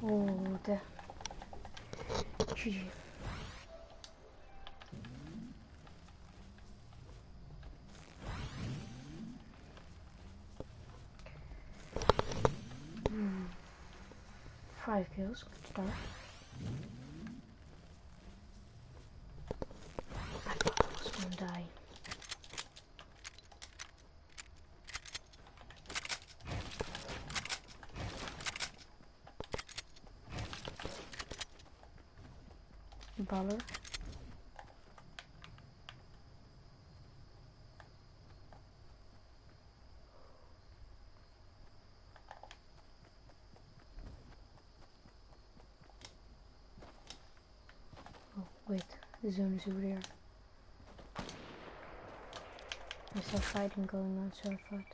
Oh, the GG. Hmm. 5 kills, good start. I thought I was gonna die. Baller. Oh, wait, the zone is over there. I saw fighting going on, so I thought.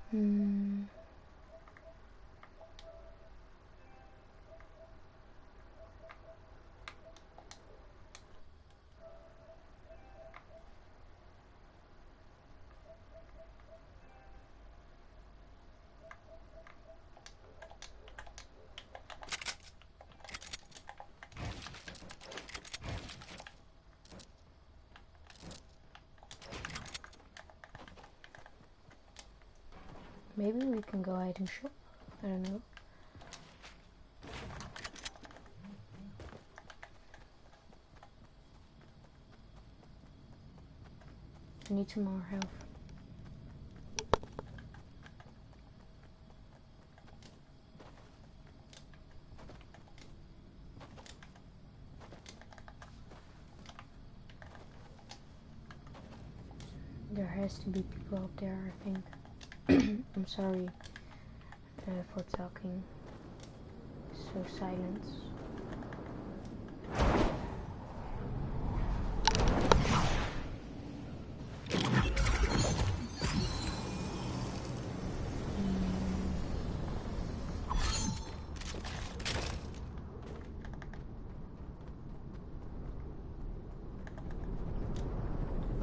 Hmm. Maybe we can go item shop. I don't know. I need some more health. There has to be people up there, I think. I'm sorry for talking so silent.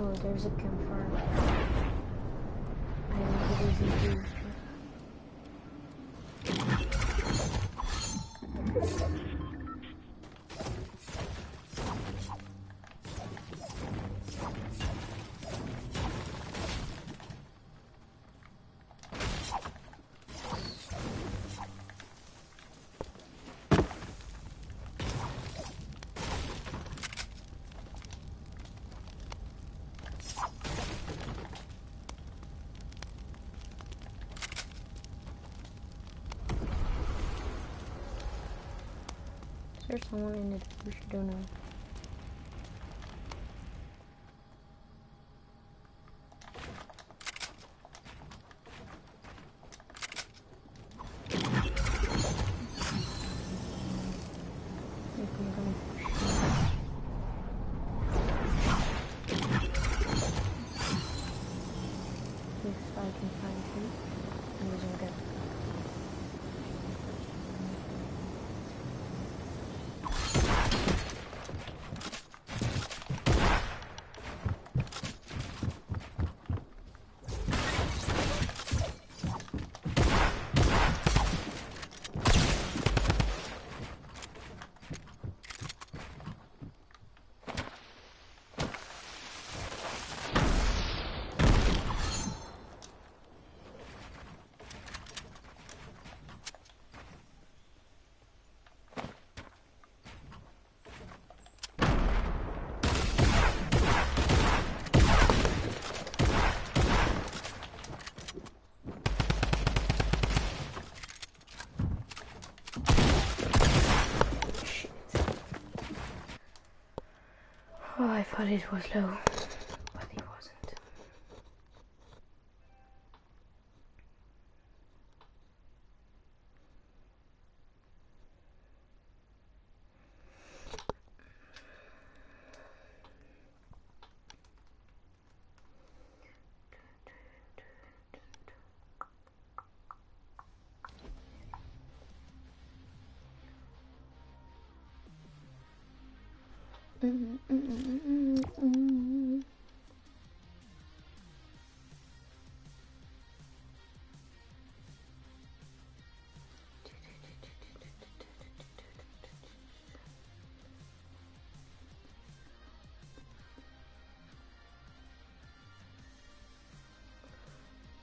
Oh, there's a campfire. I think it is used. Is there someone in it? We should don't know. If I'm gonna push if I can find him, I'm using that. Oh, I thought it was low, but it wasn't.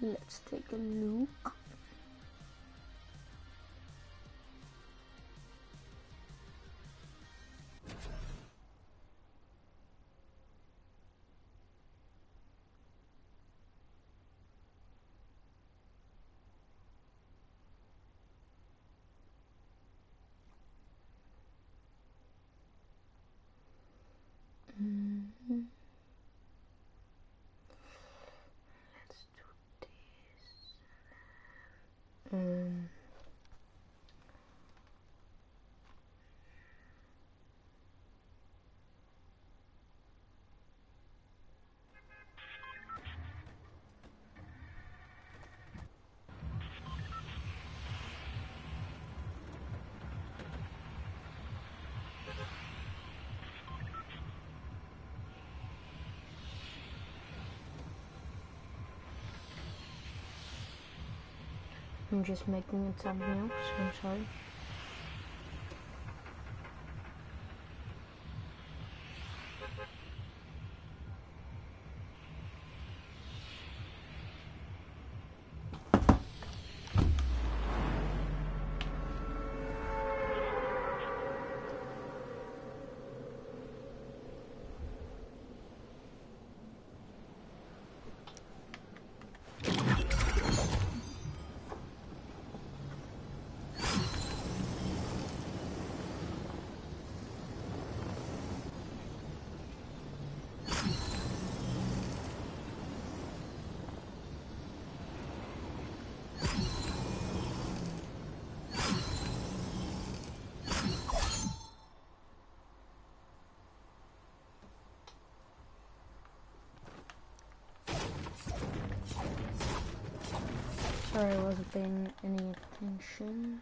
Let's take a look. Let's do this. I'm just making a thumbnail, so I'm sorry. Sorry, I wasn't paying any attention.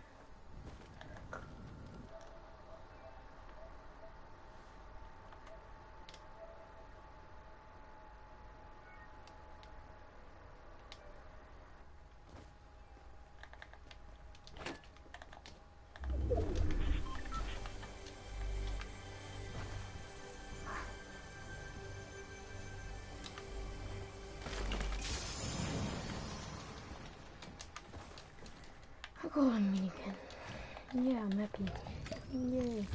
I got a minigun. Yeah, I'm happy. Yay.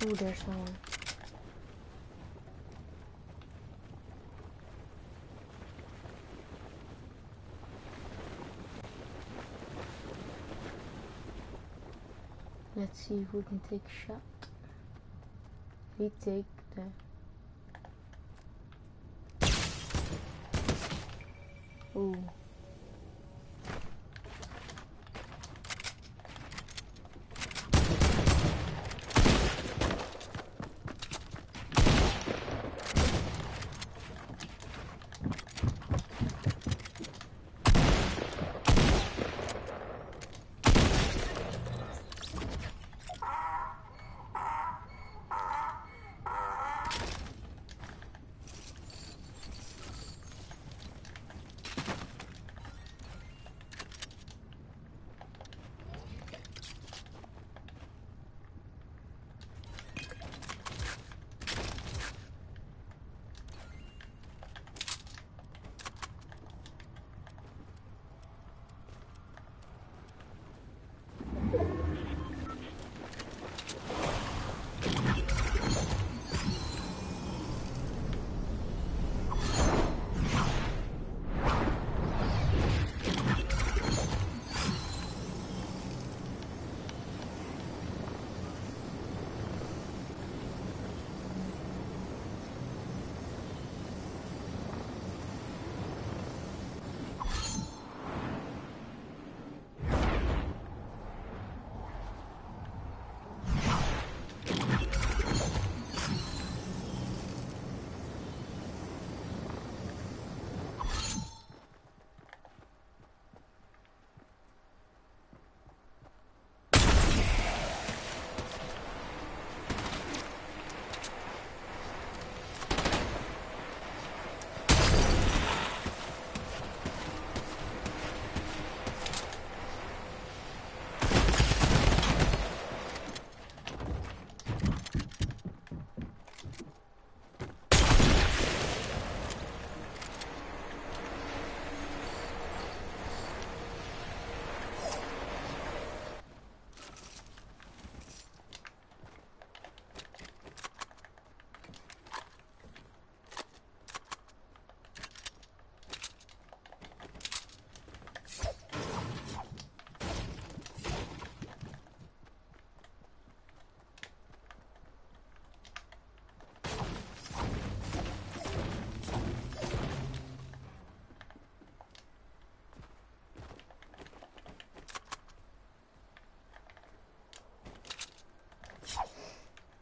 Ooh, there's someone. Let's see if we can take a shot. We take the... Ooh.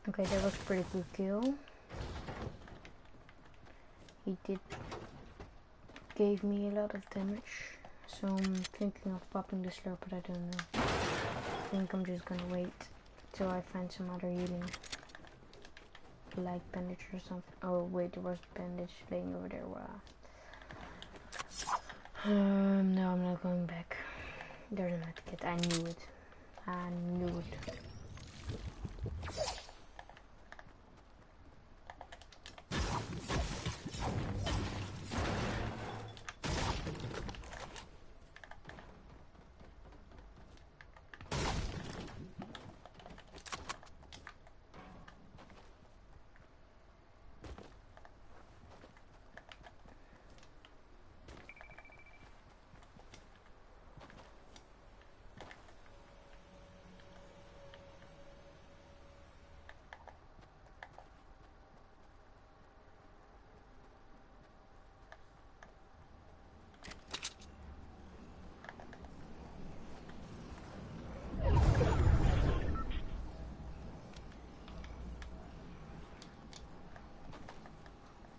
Okay, that was a pretty good kill. He gave me a lot of damage, so I'm thinking of popping the slurp, but I don't know. I think I'm just gonna wait till I find some other healing, like bandage or something. Oh wait, there was bandage laying over there. Wow. No, I'm not going back. There's a medkit. I knew it. I knew it.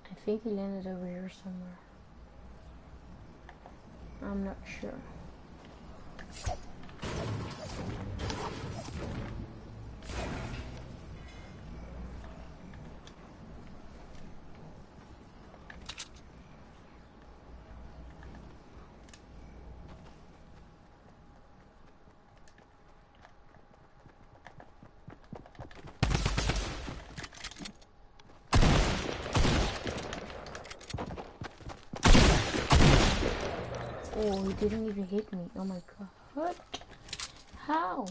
I think he landed over here somewhere. I'm not sure. Oh, he didn't even hit me. Oh my god. What? How?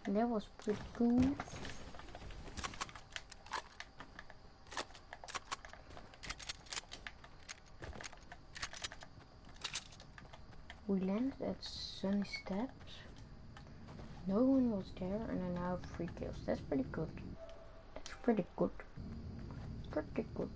That was pretty cool. We landed at Sunny Steps. No one was there, and I now have 3 kills. That's pretty good. That's pretty good. Pretty good.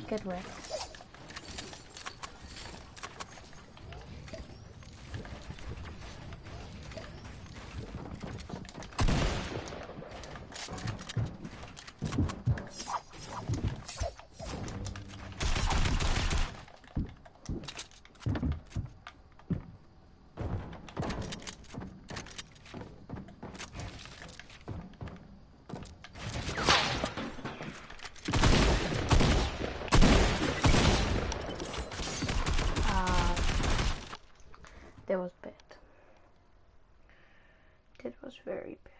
Get wrecked. That was bad. That was very bad.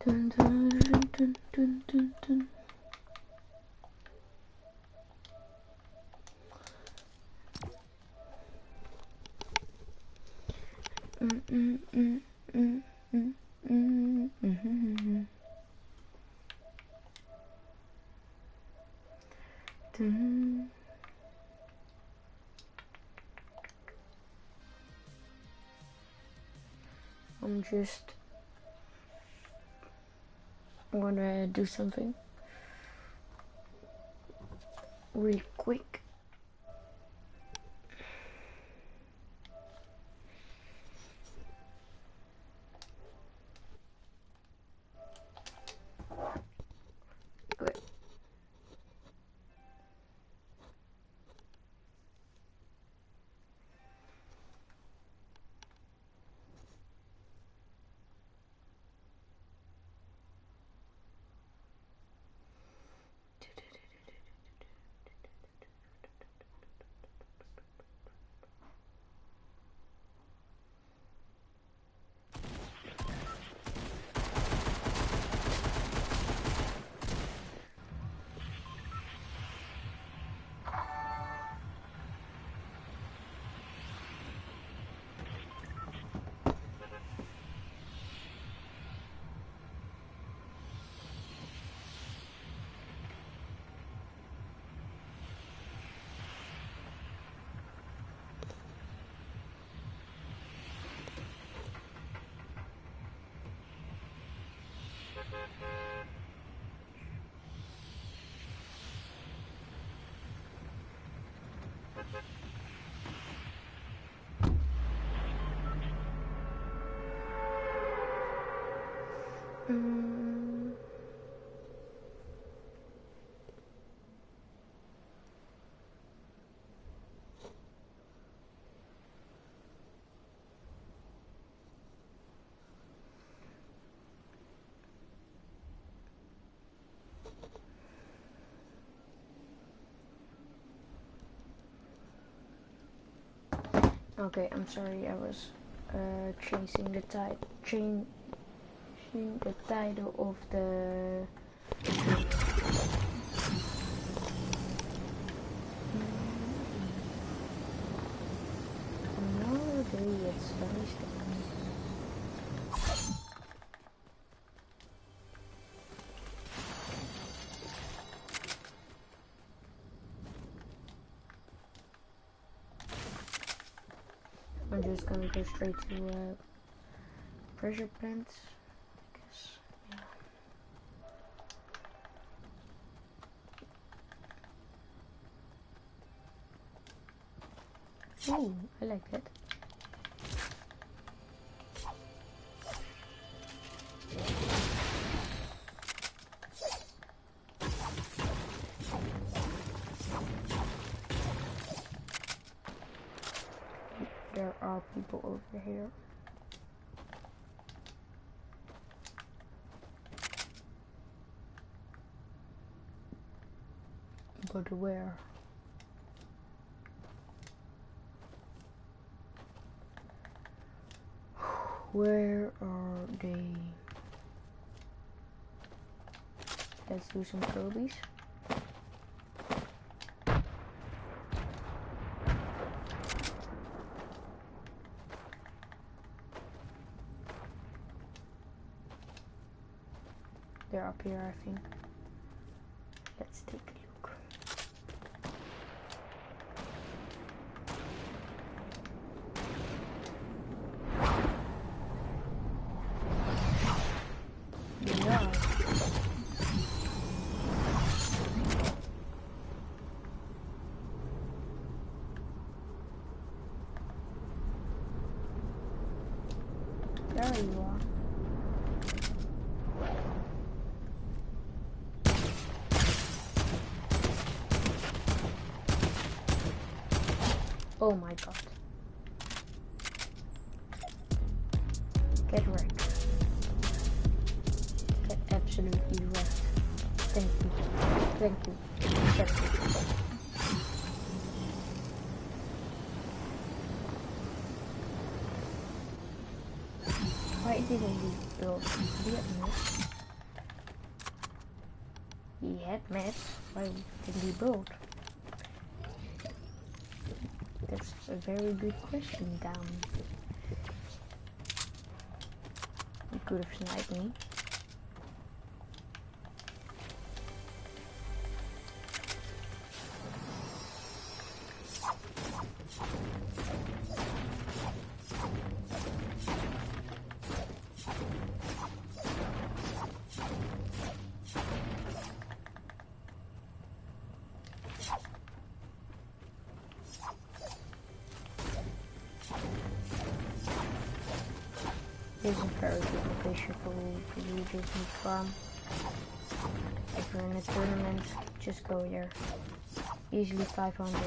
Dun, dun, dun, dun, dun, dun, dun. I'm just gonna do something really quick. Good. Okay, I'm sorry, I was changing the title of the Another day at Sunny Steps. I'm just gonna go straight to pressure plants, I guess. Yeah. Ooh, I like that. There are people over here. But where? Where are they? Let's do some probies. They're up here, I think. Let's take a look. Yeah. There you are. Oh my god. Get wrecked. Get absolutely wrecked. Thank you. Thank you. Thank you. Why didn't he build? He had mess. He had mess. Why didn't he build? That's a very good question, damn. He could have sniped me. This is a very good location for you to farm. If you're in a tournament, just go there. Easily 500.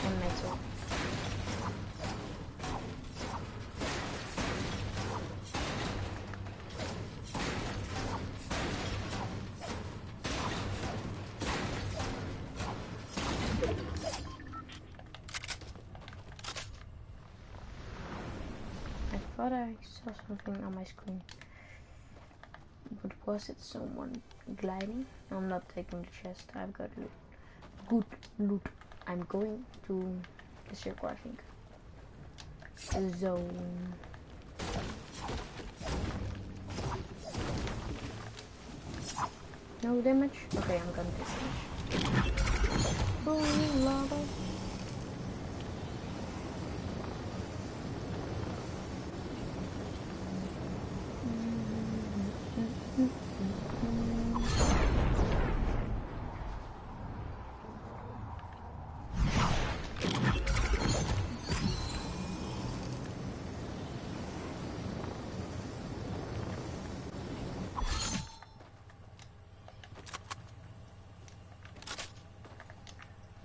And metal. I thought I saw something on my screen. But was it someone gliding? I'm not taking the chest. I've got loot. Good loot. I'm going to the circle, I think. The zone. No damage? Okay, I'm gonna take damage. Oh, lava.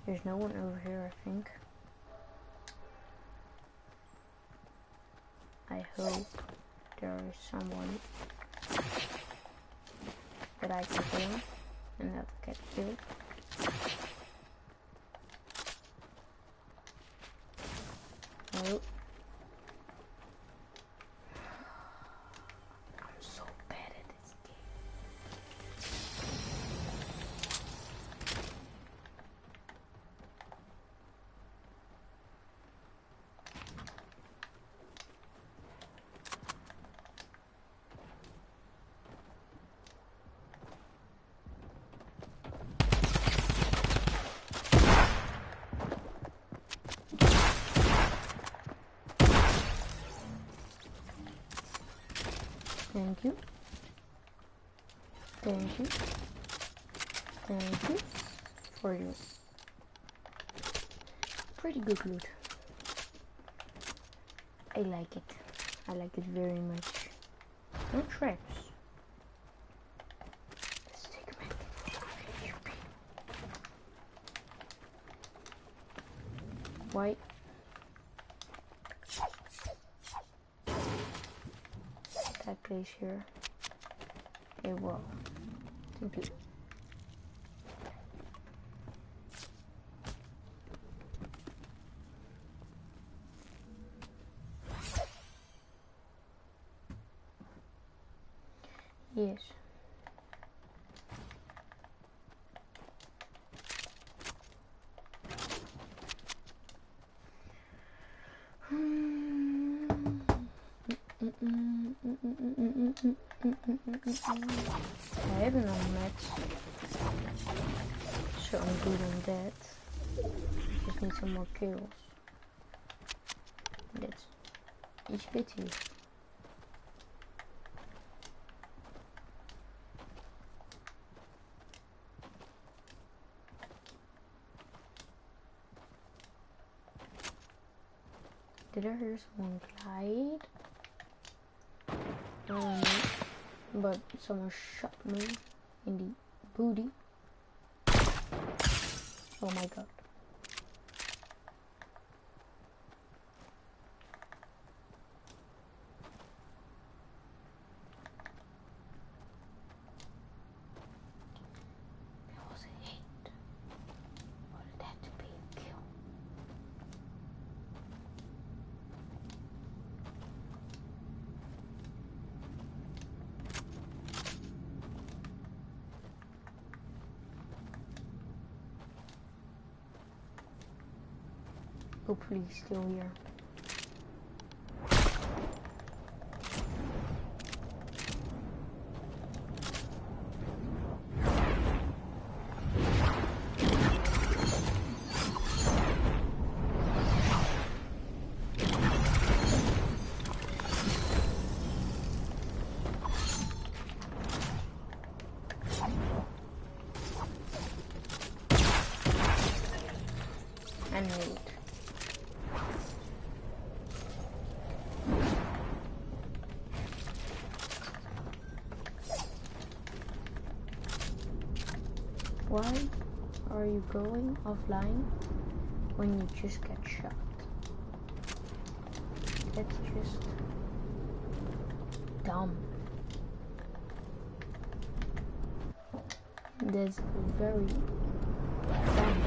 There's no one over here, I think. I hope there is someone that I can kill and not get killed. Nope. I'm so bad at this game. Thank you. Thank you. Thank you for you. Pretty good loot. I like it. I like it very much. No traps. Let's take a back. White. That place here. A wall. Simply. Yes. I have enough mats, so I'm good on that. Just need some more kills. That's each pity. Did I hear someone glide? I don't know, but someone shot me in the booty. Oh my god. That was a hit. Wanted that to be a kill. Hopefully he's still here. I knew it. Why are you going offline when you just get shot? That's just dumb. That's very dumb.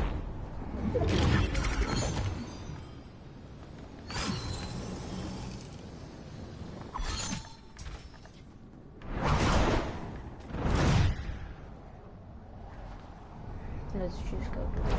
Let's just go to this.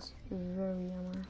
was very yummy.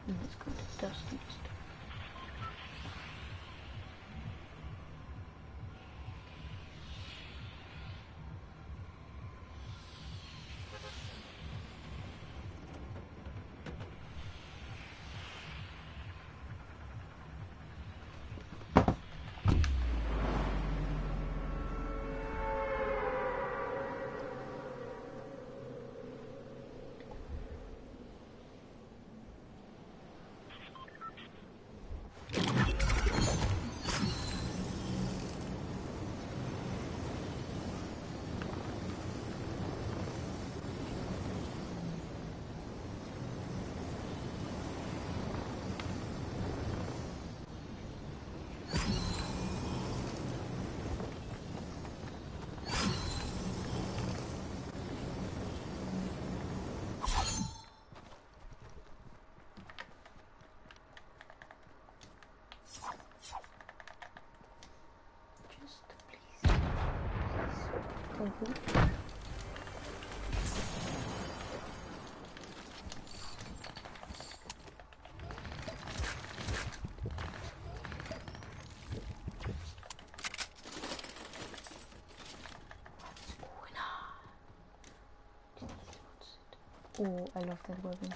Let's go to Dusty's. Oh, I love that weapon.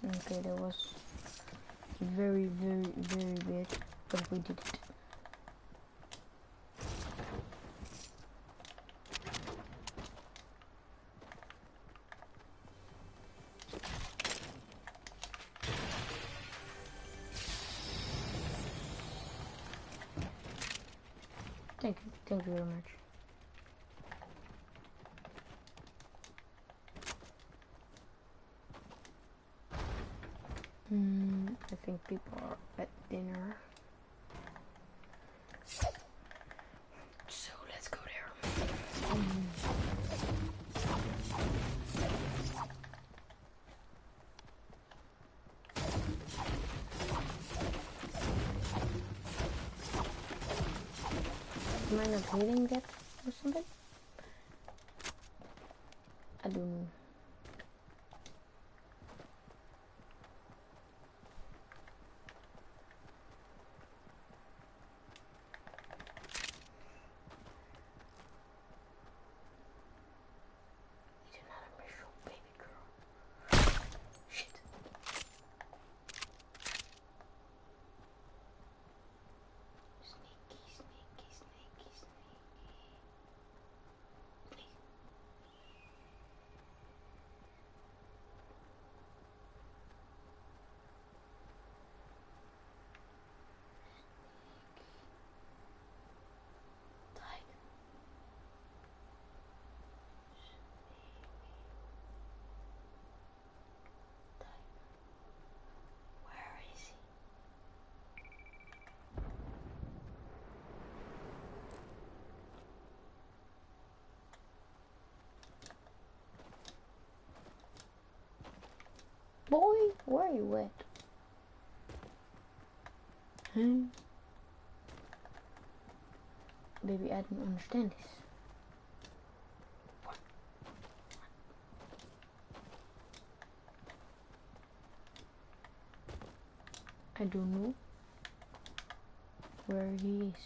Okay, that was very big, but we did it. Thank you very much. I think people are at dinner. So let's go there. Am I not hitting that or something? I don't know. Boy, where are you at? Huh? Baby, I don't understand this. What? I don't know where he is.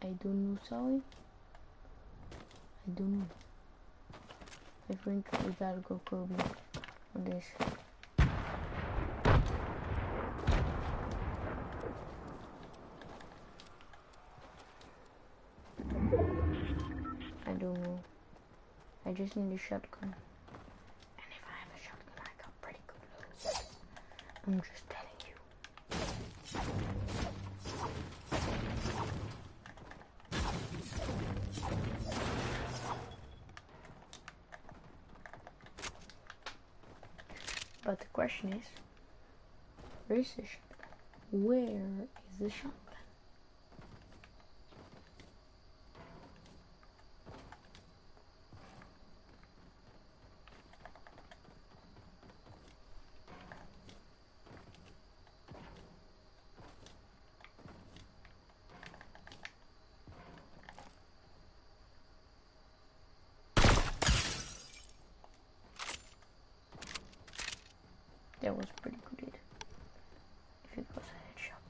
I don't know, sorry. I don't know. I think we gotta go Kobe on this. I don't know. I just need a shotgun. And if I have a shotgun, I got pretty good loads. I'm just telling you. But the question is, where is the shotgun? Where is the shotgun? That was pretty good. If it was a headshot.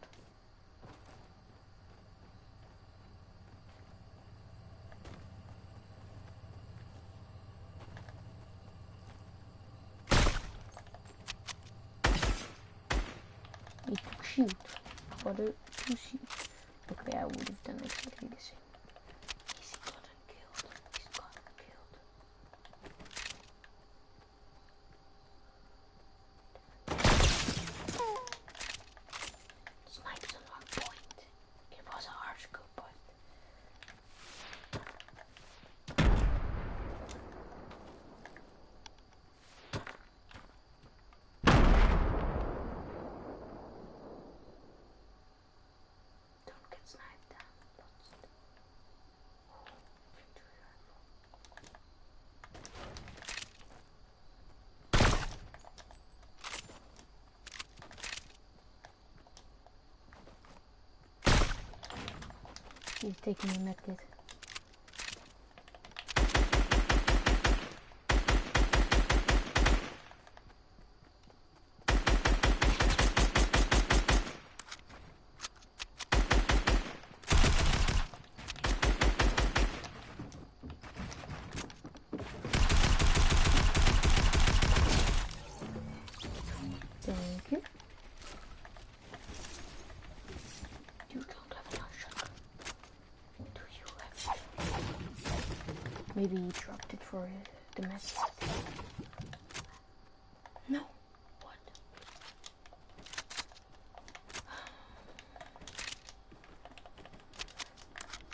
He took shield. For the to shoot. Okay, I would have done exactly the same. He's gotten killed. He's gotten killed. Snipes on our point. It was a hard scope point. Don't get sniped down. He's taking the medkit. Thank you. You don't have enough shotgun. Do you have? Maybe he dropped it for the mess. No. What?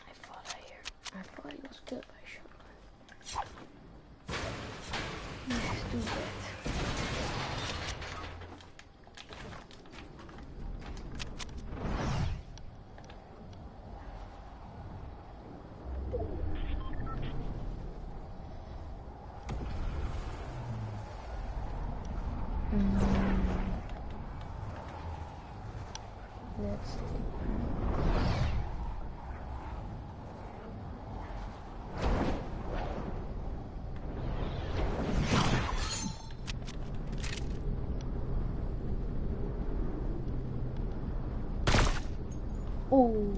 I thought he was killed by a shotgun. Let's do that. Let's see. Oh.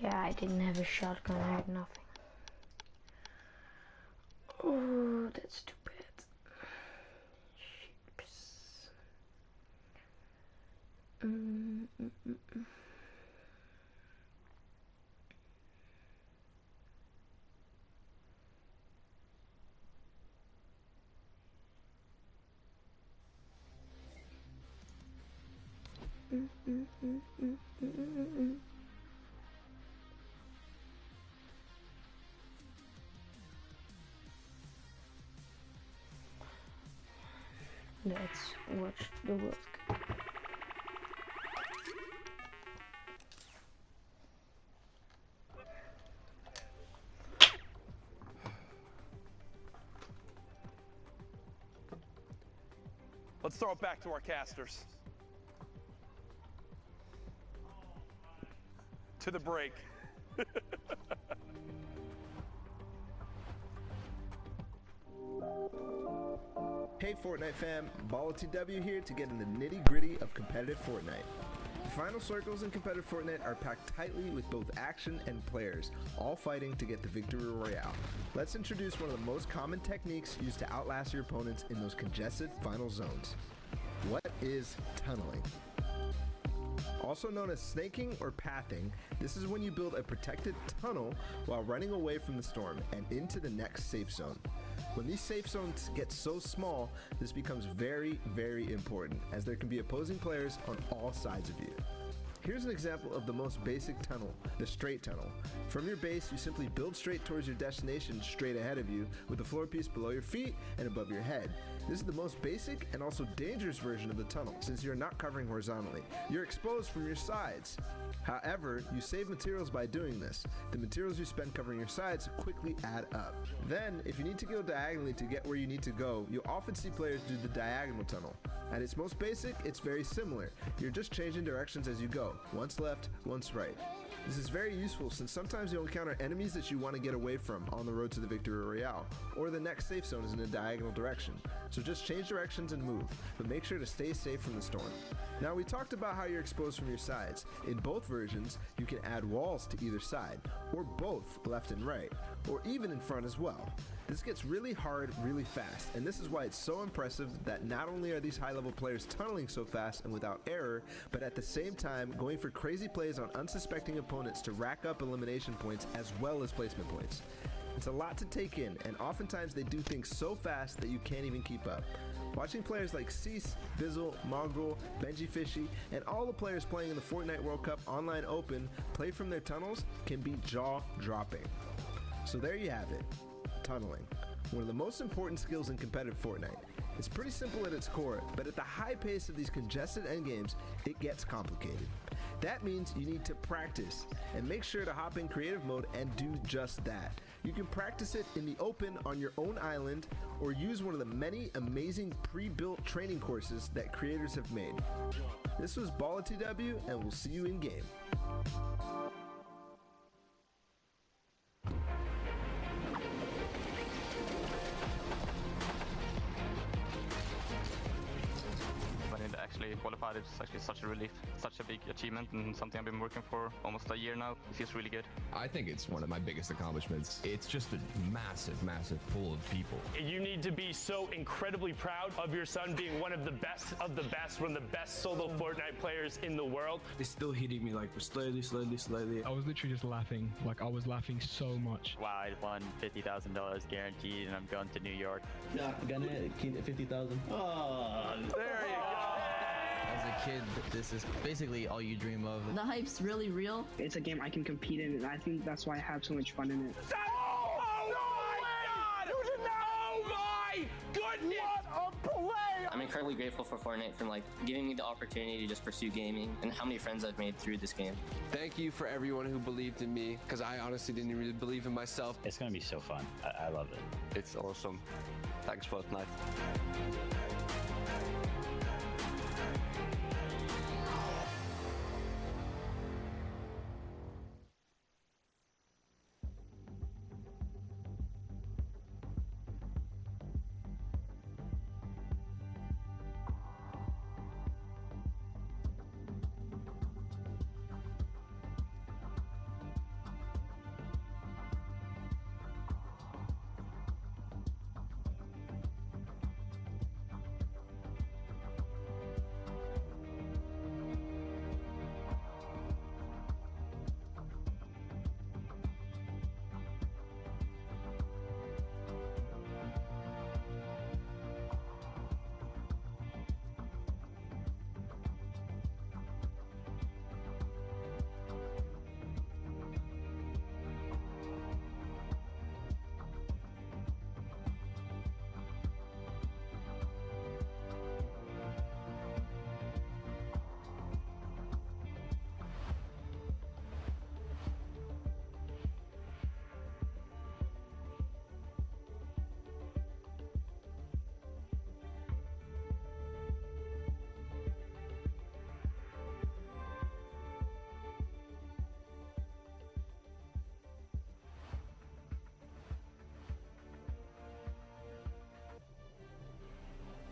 Yeah, I didn't have a shotgun, I had nothing. Oh, that's too bad. Ships. Let's watch the work. Let's throw it back to our casters. To the break. Hey Fortnite fam, BallTW here to get in the nitty gritty of competitive Fortnite. The final circles in competitive Fortnite are packed tightly with both action and players, all fighting to get the victory royale. Let's introduce one of the most common techniques used to outlast your opponents in those congested final zones. What is tunneling? Also known as snaking or pathing, this is when you build a protected tunnel while running away from the storm and into the next safe zone. When these safe zones get so small, this becomes very, very important, as there can be opposing players on all sides of you. Here's an example of the most basic tunnel, the straight tunnel. From your base, you simply build straight towards your destination straight ahead of you, with the floor piece below your feet and above your head. This is the most basic and also dangerous version of the tunnel, since you're not covering horizontally. You're exposed from your sides. However, you save materials by doing this. The materials you spend covering your sides quickly add up. Then, if you need to go diagonally to get where you need to go, you'll often see players do the diagonal tunnel. At its most basic, it's very similar. You're just changing directions as you go, once left, once right. This is very useful since sometimes you'll encounter enemies that you want to get away from on the road to the victory royale, or the next safe zone is in a diagonal direction. So just change directions and move, but make sure to stay safe from the storm. Now we talked about how you're exposed from your sides. In both versions, you can add walls to either side, or both left and right, or even in front as well. This gets really hard really fast, and this is why it's so impressive that not only are these high-level players tunneling so fast and without error, but at the same time going for crazy plays on unsuspecting opponents to rack up elimination points as well as placement points. It's a lot to take in, and oftentimes they do things so fast that you can't even keep up. Watching players like Cease, Bizzle, Mongrel, Benji Fishy, and all the players playing in the Fortnite World Cup Online Open play from their tunnels can be jaw-dropping. So there you have it. Tunneling, one of the most important skills in competitive Fortnite. It's pretty simple at its core, but at the high pace of these congested endgames, it gets complicated. That means you need to practice, and make sure to hop in creative mode and do just that. You can practice it in the open on your own island, or use one of the many amazing pre-built training courses that creators have made. This was BallTW, and we'll see you in game. Actually qualified. It's actually such a relief, such a big achievement, and something I've been working for almost a year now. It feels really good. I think it's one of my biggest accomplishments. It's just a massive, massive pool of people. You need to be so incredibly proud of your son being one of the best, one of the best solo Fortnite players in the world. It's still hitting me like slowly. I was literally just laughing. Like, I was laughing so much. Wow, I won $50,000 guaranteed, and I'm going to New York. Yeah, gonna keep 50,000. Oh, there you go. As a kid, this is basically all you dream of. The hype's really real. It's a game I can compete in, and I think that's why I have so much fun in it. Oh my God! Oh my goodness! What a play! I'm incredibly grateful for Fortnite for giving me the opportunity to just pursue gaming, and how many friends I've made through this game. Thank you for everyone who believed in me, because I honestly didn't really believe in myself. It's gonna be so fun. I love it. It's awesome. Thanks, Fortnite.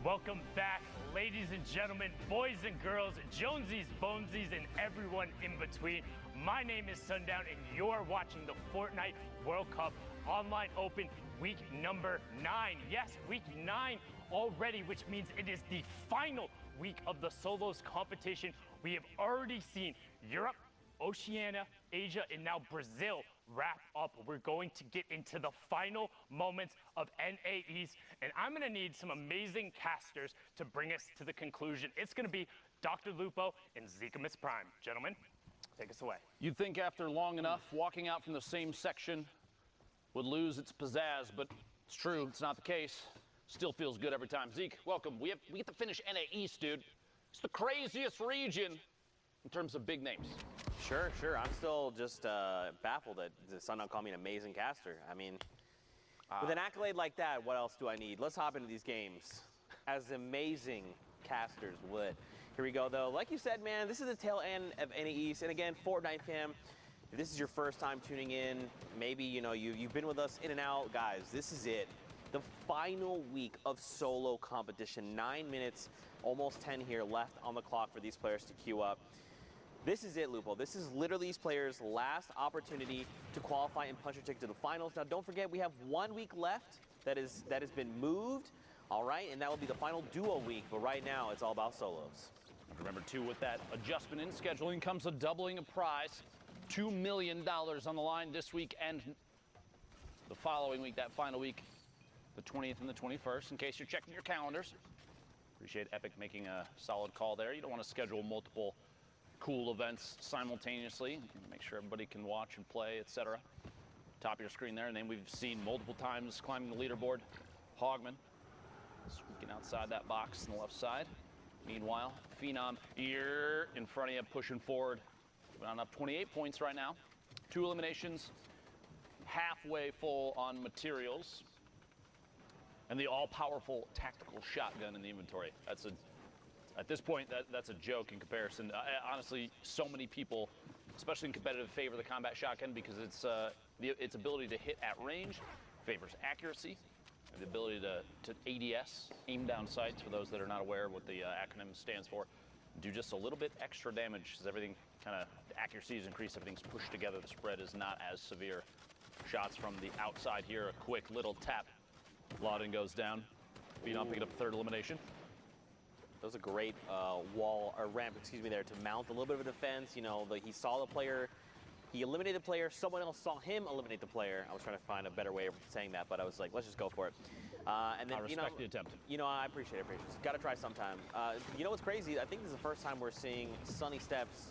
Welcome back, ladies and gentlemen, boys and girls, Jonesies, Bonesies, and everyone in between. My name is Sundown, and you're watching the Fortnite World Cup Online Open week number 9. Yes, week 9 already, which means it is the final week of the solos competition. We have already seen Europe, Oceania, Asia, and now Brazil wrap up. We're going to get into the final moments of NAEs, and I'm going to need some amazing casters to bring us to the conclusion. It's going to be Dr. Lupo and Zikamus Prime. Gentlemen, take us away. You'd think after long enough, walking out from the same section would lose its pizzazz, but it's true, it's not the case. Still feels good every time. Zeke, welcome. We get to finish NA East, dude. It's the craziest region in terms of big names. Sure. I'm still just baffled that the Sundown called me an amazing caster. I mean, with an accolade like that, what else do I need? Let's hop into these games as amazing casters would. Here we go, though. Like you said, man, this is the tail end of NA East. And again, Fortnite fam, if this is your first time tuning in, maybe, you've been with us in and out. Guys, this is it. The final week of solo competition. 9 minutes, almost 10 here left on the clock for these players to queue up. This is it, Lupo. This is literally these players' last opportunity to qualify and punch your ticket to the finals. Now, don't forget, we have 1 week left that has been moved, all right? And that will be the final duo week. But right now, it's all about solos. Remember, too, with that adjustment in scheduling comes a doubling of prize. $2 million on the line this week and the following week, that final week, the 20th and the 21st, in case you're checking your calendars. Appreciate Epic making a solid call there. You don't want to schedule multiple cool events simultaneously. Make sure everybody can watch and play, etc. Top of your screen there, and then we've seen multiple times climbing the leaderboard. Hogman squeaking outside that box on the left side. Meanwhile, Phenom here in front of you, pushing forward. On up 28 points right now. 2 eliminations, halfway full on materials, and the all-powerful tactical shotgun in the inventory. At this point, that's a joke in comparison. Honestly, so many people, especially in competitive, favor the combat shotgun because its ability to hit at range favors accuracy, and the ability to ADS, aim down sights, for those that are not aware of what the acronym stands for, do just a little bit extra damage as everything kind of, the accuracy is increased, everything's pushed together, the spread is not as severe. Shots from the outside here, a quick little tap. Lauden goes down. Phenom picking up 3rd elimination. That was a great ramp, there to mount a little bit of a defense. He saw the player, he eliminated the player, someone else saw him eliminate the player. I was trying to find a better way of saying that, but I was like, let's just go for it. And then, I respect the attempt. I appreciate it. Got to try sometime. You know what's crazy? I think this is the first time we're seeing Sunny Steps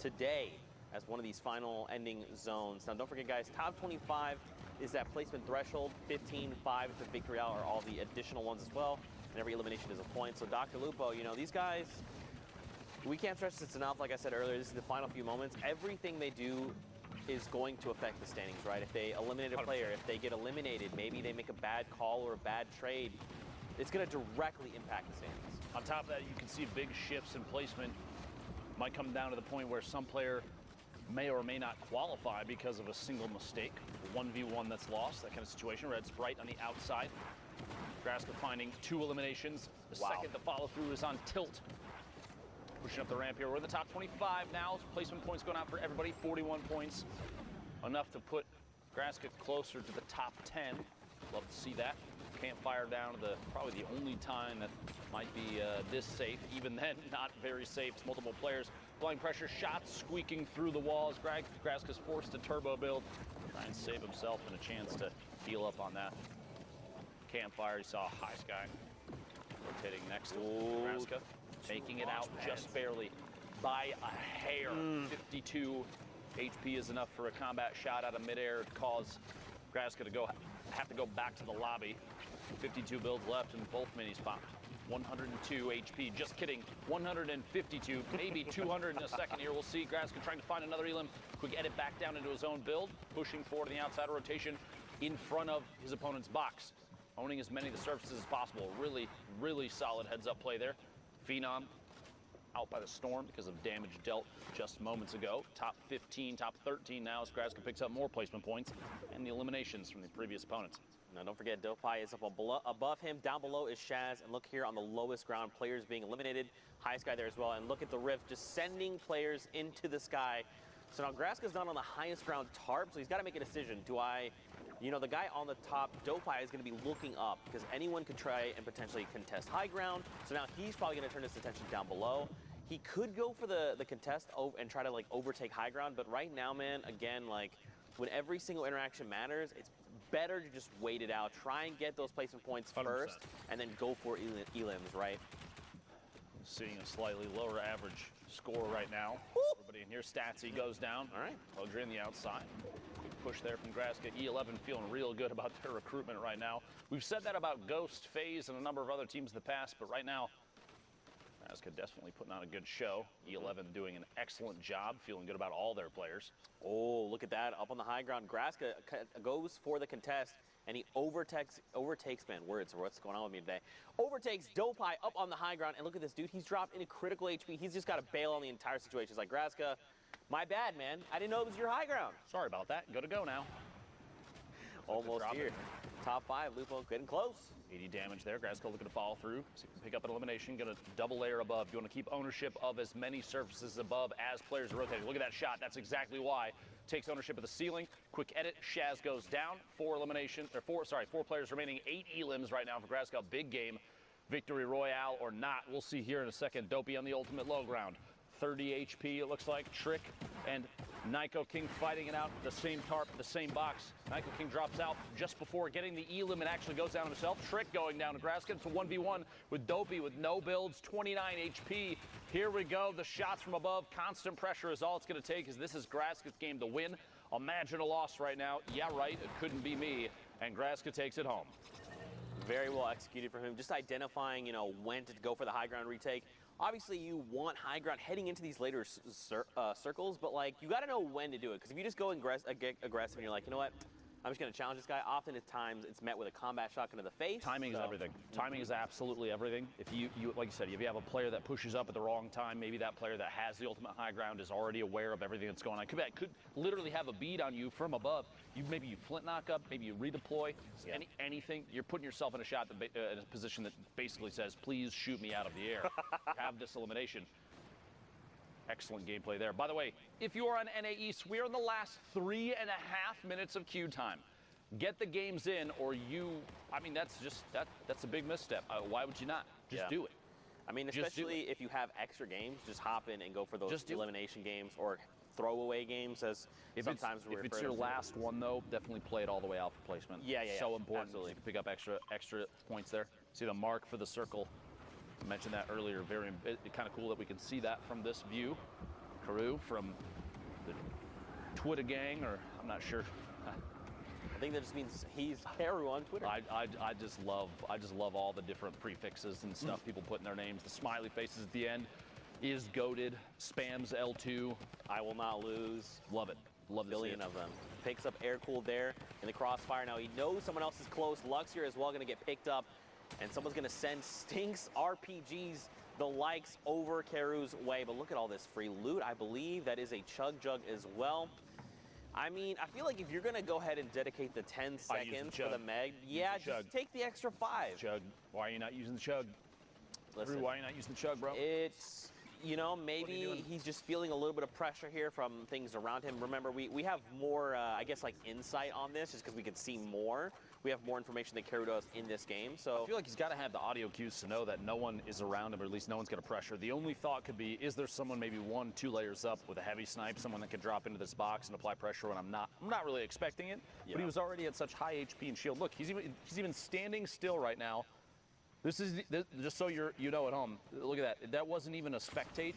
today as one of these final ending zones. Now, don't forget, guys, top 25 is that placement threshold. 15, 5 to victory out are all the additional ones as well. And every elimination is a point. So Dr. Lupo, these guys, we can't stress this enough. Like I said earlier, this is the final few moments. Everything they do is going to affect the standings, right? If they eliminate a player, if they get eliminated, maybe they make a bad call or a bad trade, it's going to directly impact the standings. On top of that, you can see big shifts in placement. Might come down to the point where some player may or may not qualify because of a single mistake. 1v1 that's lost, that kind of situation. Red Sprite on the outside. Graska finding 2 eliminations. The second to follow through is on Tilt. Pushing up the ramp here. We're in the top 25 now. Placement points going out for everybody. 41 points. Enough to put Graska closer to the top 10. Love to see that. Campfire down to probably the only time that might be this safe. Even then, not very safe. It's multiple players. Blind pressure shots squeaking through the walls. Graska's forced to turbo build. Try and save himself and a chance to heal up on that. Campfire, you saw High Sky rotating next to Graska, making it out just barely by a hair. 52 HP is enough for a combat shot out of midair to cause Graska to have to go back to the lobby. 52 builds left and both minis popped. 102 HP, just kidding, 152, maybe 200 in a second here. We'll see. Graska trying to find another elim. Quick edit back down into his own build, pushing forward in the outside rotation in front of his opponent's box. Owning as many of the surfaces as possible. Really, really solid heads-up play there. Phenom out by the storm because of damage dealt just moments ago. Top 15, top 13 now as Graska picks up more placement points and the eliminations from the previous opponents. Now, don't forget, Dopai is up above him. Down below is Shaz. And look here on the lowest ground, players being eliminated. Highest guy there as well. And look at the rift, just sending players into the sky. So now Graska's not on the highest ground tarp, so he's got to make a decision. Do I, the guy on the top, Dopai, is going to be looking up because anyone could try and potentially contest high ground. So now he's probably going to turn his attention down below. He could go for the contest and try to, like, overtake high ground. But right now, man, again, like, when every single interaction matters, it's better to just wait it out. Try and get those placement points 100%. first, and then go for elims, right? Seeing a slightly lower average score right now. Everybody in here, Statsy goes down. All right, Adrian the outside. Good push there from Graska. E11 feeling real good about their recruitment right now. We've said that about Ghost, FaZe, and a number of other teams in the past, but right now, Graska definitely putting on a good show. E11 doing an excellent job, feeling good about all their players. Oh, look at that, up on the high ground. Graska goes for the contest, and he overtakes, man, words, what's going on with me today? Overtakes Dopai up on the high ground, and look at this dude, he's dropped into critical HP. He's just got to bail on the entire situation. He's like, Graska, my bad, man. I didn't know it was your high ground. Sorry about that, go to go now. Almost here. Top 5, Lupo getting close. 80 damage there. Graska looking to follow through. See if he can pick up an elimination. Going to double layer above. You want to keep ownership of as many surfaces above as players are rotating. Look at that shot. That's exactly why. Takes ownership of the ceiling. Quick edit. Shaz goes down. 4 players remaining. 8 elims right now for Graska. Big game. Victory royale or not. We'll see here in a second. Dopey on the ultimate low ground. 30 HP, it looks like. Trick and Nyko King fighting it out. The same tarp, the same box. Nyko King drops out just before getting the elim and actually goes down himself. Trick going down to Graska. It's a 1v1 with Dopey with no builds, 29 HP. Here we go. The shots from above. Constant pressure is all it's going to take, as this is Graska's game to win. Imagine a loss right now. Yeah, right. It couldn't be me. And Graska takes it home. Very well executed for him. Just identifying, when to go for the high ground retake. Obviously, you want high ground heading into these later circles, but, like, you got to know when to do it. Because if you just go aggressive and you're like, you know what, I'm just going to challenge this guy, often at times it's met with a combat shotgun to the face. Timing is everything. Timing is absolutely everything. If you, like you said, if you have a player that pushes up at the wrong time, maybe that player that has the ultimate high ground is already aware of everything that's going on. Could literally have a bead on you from above. Maybe you flint knock up, maybe you redeploy, anything. You're putting yourself in a shot that, in a position that basically says, please shoot me out of the air. Have this elimination. Excellent gameplay there. By the way, if you are on NA East, we are in the last 3.5 minutes of queue time. Get the games in, or that's a big misstep. Why would you not? Just do it. I mean, especially if you have extra games, just hop in and go for those elimination games or throwaway games, as sometimes we refer to. If it's your last one, though, definitely play it all the way out for placement. Yeah. So important. Absolutely. You can pick up extra points there. See the mark for the circle. I mentioned that earlier. Very kind of cool that we can see that from this view. Carew from the Twitter gang, or I'm not sure. I think that just means he's Carew on Twitter. I just love all the different prefixes and stuff people put in their names. The smiley faces at the end. Is goated, spams L2. I will not lose. Love it. Love a billion of them. Picks up air cool there in the crossfire. Now he knows someone else is close. Lux here as well going to get picked up. And someone's going to send Stinks RPGs, the likes, over Carew's way. But look at all this free loot. I believe that is a Chug Jug as well. I mean, I feel like if you're going to go ahead and dedicate the 10 seconds for the Meg, just take the extra 5. Chug. Why are you not using the Chug? Listen, why are you not using the Chug, bro? It's, maybe he's just feeling a little bit of pressure here from things around him. Remember, we have more, I guess, like, insight on this just because we can see more. We have more information than Carew does in this game. So I feel like he's got to have the audio cues to know that no one is around him, or at least no one's going to pressure. The only thought could be, is there someone maybe 1-2 layers up with a heavy snipe, someone that could drop into this box and apply pressure when I'm not really expecting it. Yeah. But he was already at such high HP and shield. Look, he's even standing still right now. This is just so you know at home. Look at that. That wasn't even a spectate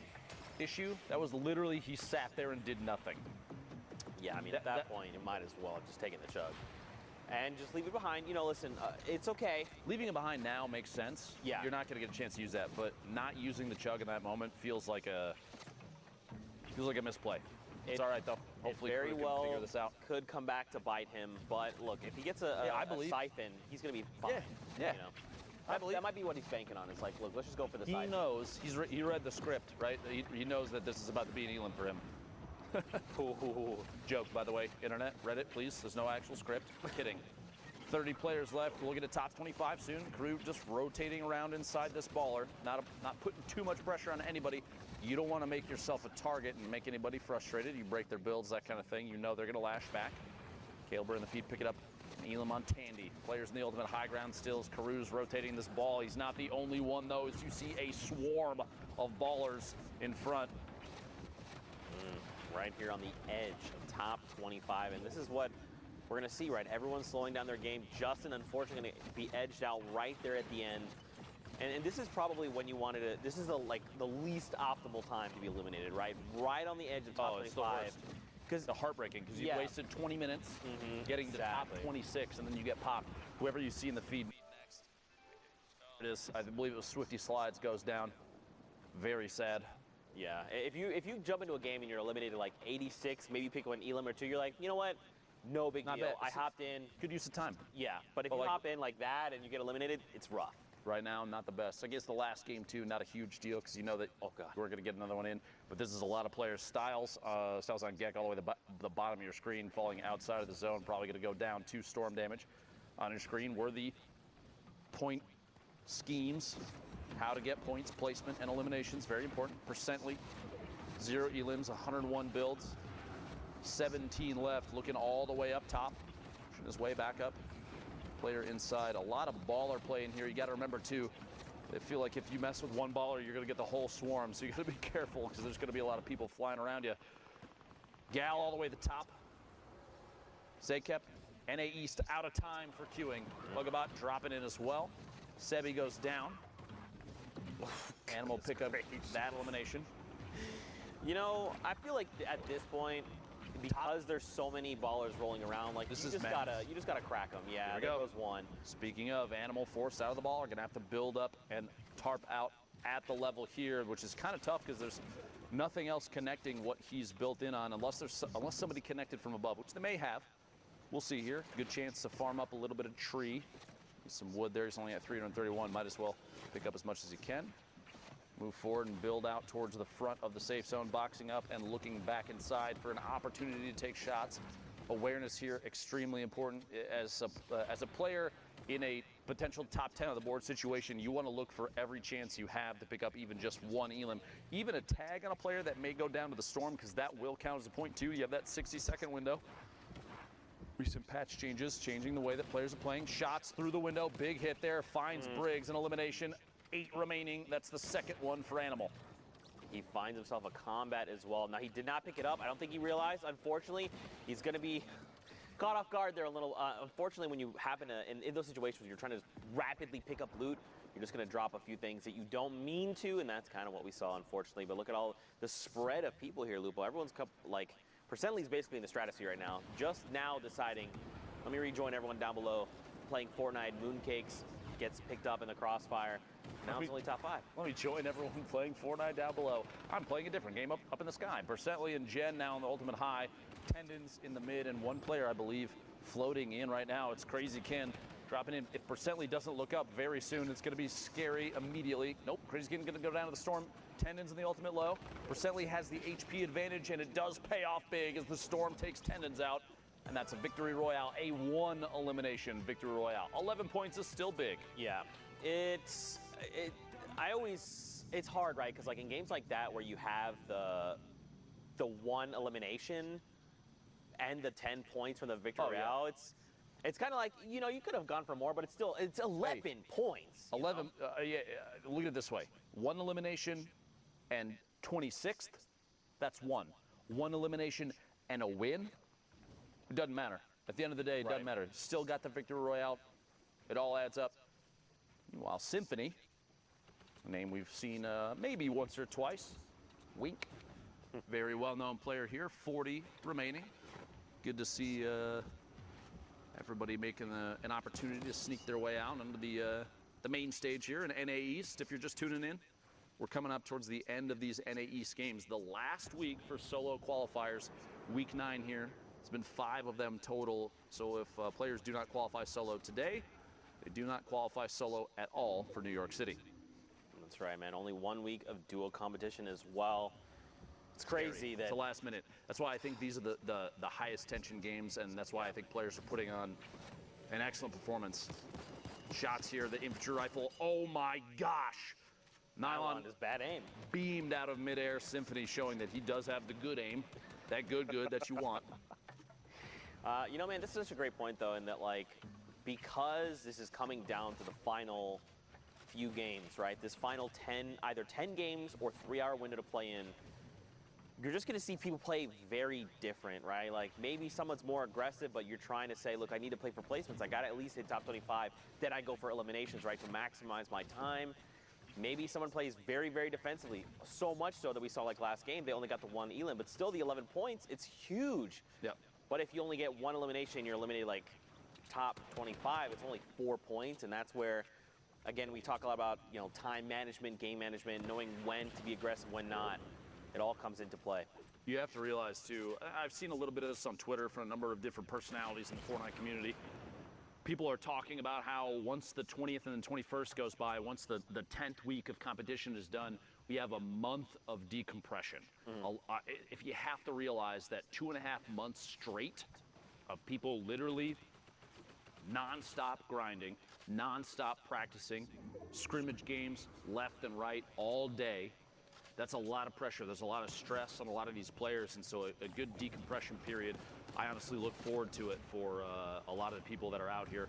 issue. That was literally he sat there and did nothing. Yeah, I mean, at that point, you might as well have just taken the Chug. And just leave it behind. Listen, it's okay. Leaving it behind now makes sense. Yeah. You're not going to get a chance to use that, but not using the Chug in that moment feels like a misplay. It's all right, though. Hopefully, very well figure this out. Could come back to bite him. But look, if he gets a siphon, he's going to be fine. Yeah. That might be what he's banking on. It's like, look, let's just go for the He side. knows. He read the script, right? He knows that this is about to be an Elam for him. Joke, by the way, internet, Reddit, please. There's no actual script. Kidding. 30 players left. We'll get a top 25 soon. Crew just rotating around inside this baller. Not putting too much pressure on anybody. You don't want to make yourself a target and make anybody frustrated. You break their builds, that kind of thing. You know they're going to lash back. Kaleber in the feed, pick it up. Elam on Tandy. Players in the ultimate high ground stills. Karoo's rotating this ball. He's not the only one, though, as you see a swarm of ballers in front. Right here on the edge of top 25. And this is what we're going to see, right? Everyone's slowing down their game. Justin, unfortunately, going to be edged out right there at the end. And this is probably when you wanted to, this is the least optimal time to be eliminated, right? Right on the edge of top 25. Because heartbreaking, because you wasted 20 minutes getting to top 26, and then you get popped. Whoever you see in the feed next. It is, I believe it was Swifty Slides goes down. Very sad. Yeah, if you jump into a game and you're eliminated like 86, maybe pick up an Elam or two, you're like, you know what? No big deal. I hopped in. Good use of time. Yeah, but if you hop in like that and you get eliminated, it's rough. Right now, not the best. I guess the last game, too, not a huge deal because you know that we're going to get another one in. But this is a lot of players. Styles on Gek all the way to the bottom of your screen, falling outside of the zone. Probably going to go down 2 storm damage on your screen. Were the point schemes, how to get points, placement, and eliminations. Very important. Percently, 0 elims, 101 builds. 17 left, looking all the way up top. Pushing his way back up. Player inside. A lot of baller play in here. You got to remember, too, I feel like if you mess with one baller, you're going to get the whole swarm. So you got to be careful because there's going to be a lot of people flying around you. Gal all the way to the top. Zakep, NA East out of time for queuing. Bugabot dropping in as well. Sebi goes down. Animal pick up that elimination. You know, I feel like at this point, because there's so many ballers rolling around, like you just gotta crack them. Yeah, there goes one. Speaking of, Animal forced out of the ball, are gonna have to build up and tarp out at the level here, which is kind of tough because there's nothing else connecting what he's built in on, unless somebody connected from above, which they may have. We'll see here. Good chance to farm up a little bit of tree. Some wood there. He's only at 331. Might as well pick up as much as he can. Move forward and build out towards the front of the safe zone, boxing up and looking back inside for an opportunity to take shots. Awareness here extremely important. As a player in a potential top 10 on the board situation, you want to look for every chance you have to pick up even just one elim. Even a tag on a player that may go down to the storm, because that will count as a point too. You have that 60-second window. Recent patch changes, changing the way that players are playing. Shots through the window, big hit there, finds Briggs, an elimination. 8 remaining, that's the second one for Animal. He finds himself a combat as well. Now, he did not pick it up. I don't think he realized. Unfortunately, he's going to be caught off guard there a little. Unfortunately, when you happen to, in those situations where you're trying to rapidly pick up loot, you're just going to drop a few things that you don't mean to, and that's kind of what we saw, unfortunately. But look at all the spread of people here, Lupo. Everyone's, like, Percently's basically in the stratosphere right now. Just now deciding, let me rejoin everyone down below, playing Fortnite. Mooncakes gets picked up in the crossfire. Now it's only top 5. Let me join everyone playing Fortnite down below. I'm playing a different game up in the sky. Percently and Jen now on the ultimate high. Tendons in the mid, and one player, I believe, floating in right now. It's Crazy Ken dropping in. If Percently doesn't look up very soon, it's going to be scary immediately. Nope, Crazy Ken going to go down to the storm. Tendons in the ultimate low. Percently has the HP advantage, and it does pay off big as the storm takes Tendons out. And that's a victory royale, a 1 elimination victory royale. 11 points is still big. Yeah, it's hard, right? Because like in games like that where you have the 1 elimination and the 10 points from the victory royale, it's kind of like, you know, you could have gone for more, but it's 11 points. 11. Yeah, look at it this way: 1 elimination and 26th. That's 1. 1 elimination and a win. It doesn't matter. At the end of the day, it doesn't matter. Still got the victory royale. It all adds up. Meanwhile, Symphony, a name we've seen maybe once or twice. Wink. Very well-known player here. 40 remaining. Good to see everybody making an opportunity to sneak their way out onto the main stage here in NA East. If you're just tuning in, we're coming up towards the end of these NA East games. The last week for solo qualifiers, week 9 here. It's been 5 of them total. So if players do not qualify solo today, They do not qualify solo at all for New York City. That's right, man. Only 1 week of duo competition as well. It's crazy that it's the last minute. That's why I think these are the highest tension games, and that's why I think players are putting on an excellent performance. Shots here, the infantry rifle. Oh my gosh! Nylon is bad aim. Beamed out of midair. Symphony showing that he does have the good aim. That good that you want. You know, man, this is such a great point, though, in that, like, because this is coming down to the final few games, right? This final 10, either 10 games or 3-hour window to play in, you're just going to see people play very different, right? Like, maybe someone's more aggressive, but you're trying to say, look, I need to play for placements. I got to at least hit top 25. Then I go for eliminations, right, to maximize my time. Maybe someone plays very, very defensively, so much so that we saw, like, last game, they only got the 1 elim, but still the 11 points, it's huge. Yep. But if you only get 1 elimination, you're eliminated, like, top 25, it's only 4 points, and that's where, again, we talk a lot about, you know, time management, game management, knowing when to be aggressive, when not. It all comes into play. You have to realize, too, I've seen a little bit of this on Twitter from a number of different personalities in the Fortnite community. People are talking about how once the 20th and the 21st goes by, once the 10th week of competition is done, we have a month of decompression. If you have to realize that 2.5 months straight of people literally non-stop grinding, non-stop practicing, scrimmage games left and right all day, that's a lot of pressure. There's a lot of stress on a lot of these players, and so a good decompression period, I honestly look forward to it for a lot of the people that are out here.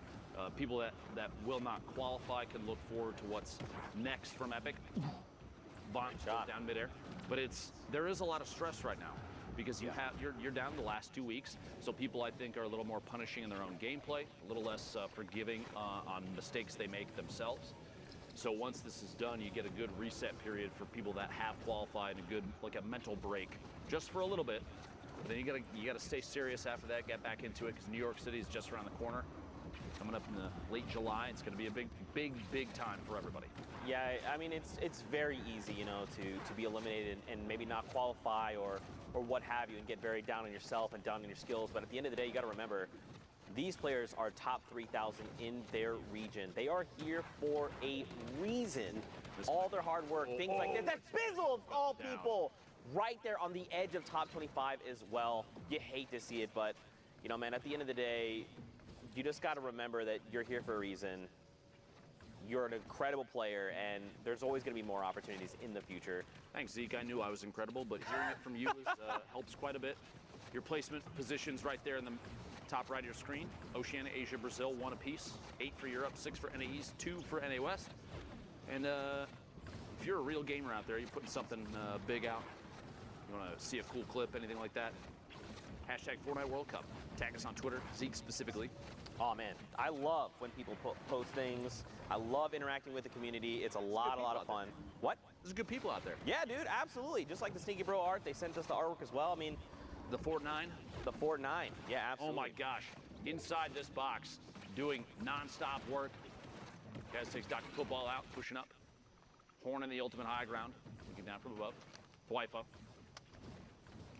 People that will not qualify can look forward to what's next from Epic. Bomb shot down midair. But there is a lot of stress right now because you're down the last 2 weeks, so people I think are a little more punishing in their own gameplay, a little less forgiving on mistakes they make themselves. So once this is done, you get a good reset period for people that have qualified, a good, like a mental break, just for a little bit. But then you gotta stay serious after that, get back into it, because New York City is just around the corner. Coming up in the late July, it's gonna be a big time for everybody. Yeah, I mean, it's very easy, you know, to be eliminated and maybe not qualify or what have you, and get very down on yourself and down on your skills. But at the end of the day, you gotta remember, these players are top 3,000 in their region. They are here for a reason. All their hard work, things like this. That's Bizzle of all people, right there on the edge of top 25 as well. You hate to see it, but, you know, man, at the end of the day, you just got to remember that you're here for a reason. You're an incredible player, and there's always going to be more opportunities in the future. Thanks, Zeke. I knew I was incredible, but hearing it from you helps quite a bit. Your placement positions right there in the top right of your screen. Oceania, Asia, Brazil, 1 apiece. 8 for Europe, 6 for NA East, 2 for NA West. And if you're a real gamer out there, you're putting something big out, you want to see a cool clip, anything like that, hashtag Fortnite World Cup. Tag us on Twitter, Zeke specifically. Oh, man, I love when people post things. I love interacting with the community. It's a lot of fun. What? There's good people out there. Yeah, dude, absolutely. Just like the Sneaky Bro art, they sent us the artwork as well. I mean, the Fortnite? The Fortnite, yeah, absolutely. Oh my gosh, inside this box, doing non-stop work. Guys takes Dr. Football out, pushing up. Horn in the ultimate high ground, looking down from above. Wi-Fi.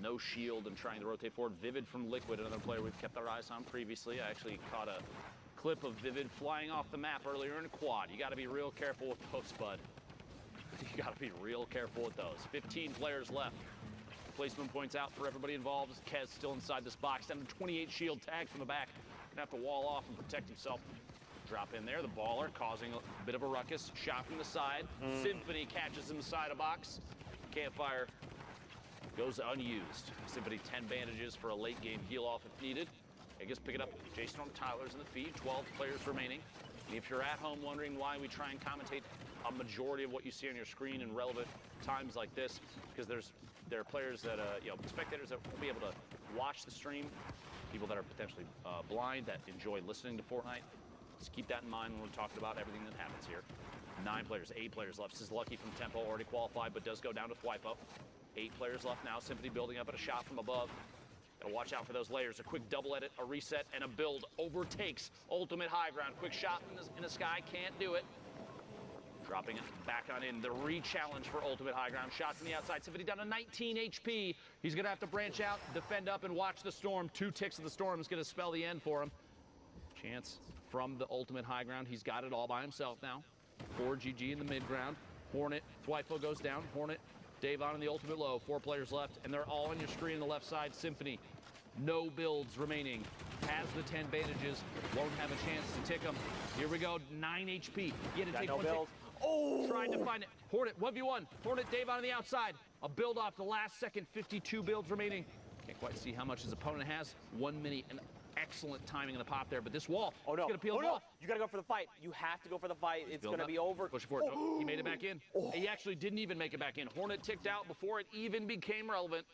No shield and trying to rotate forward. Vivid from Liquid, another player we've kept our eyes on previously. I actually caught a clip of Vivid flying off the map earlier in a quad. You got to be real careful with those, bud. You got to be real careful with those. 15 players left. Placement points out for everybody involved. Kez still inside this box. Down to 28 shield tagged from the back. Gonna have to wall off and protect himself. Drop in there. The baller causing a bit of a ruckus. Shot from the side. Symphony catches him inside a box. Campfire goes unused. Symphony 10 bandages for a late game heal off if needed. I guess pick it up. J-Storm Tyler's in the feed. 12 players remaining. And if you're at home wondering why we try and commentate a majority of what you see on your screen in relevant times like this, because there are players that, spectators that won't be able to watch the stream, people that are potentially blind that enjoy listening to Fortnite. Just keep that in mind when we're talking about everything that happens here. 9 players, 8 players left. This is Lucky from Tempo, already qualified, but does go down to Thwipo. 8 players left now. Symphony building up at a shot from above. Gotta watch out for those layers. A quick double edit, a reset, and a build overtakes ultimate high ground. Quick shot in the sky, can't do it. Dropping it back on in. The re-challenge for ultimate high ground. Shots on the outside. Symphony down to 19 HP. He's going to have to branch out, defend up, and watch the storm. 2 ticks of the storm is going to spell the end for him. Chance from the ultimate high ground. He's got it all by himself now. 4GG in the mid ground. Hornet, Thwifo goes down. Hornet, Davon in the ultimate low. 4 players left, and they're all on your screen on the left side. Symphony, no builds remaining. Has the 10 bandages, won't have a chance to tick them. Here we go, 9 HP. He had to take no one build. Oh! Trying to find it. Hornet, 1v1. Hornet, Davon on the outside. A build off the last second, 52 builds remaining. Can't quite see how much his opponent has. 1 minute, and excellent timing in the pop there, but this wall, oh no, it's gonna peel oh the no, wall. you gotta go for the fight. You have to go for the fight. It's Build gonna up. be over. Push for it. Oh. He made it back in. Oh. He actually didn't even make it back in. Hornet ticked out before it even became relevant.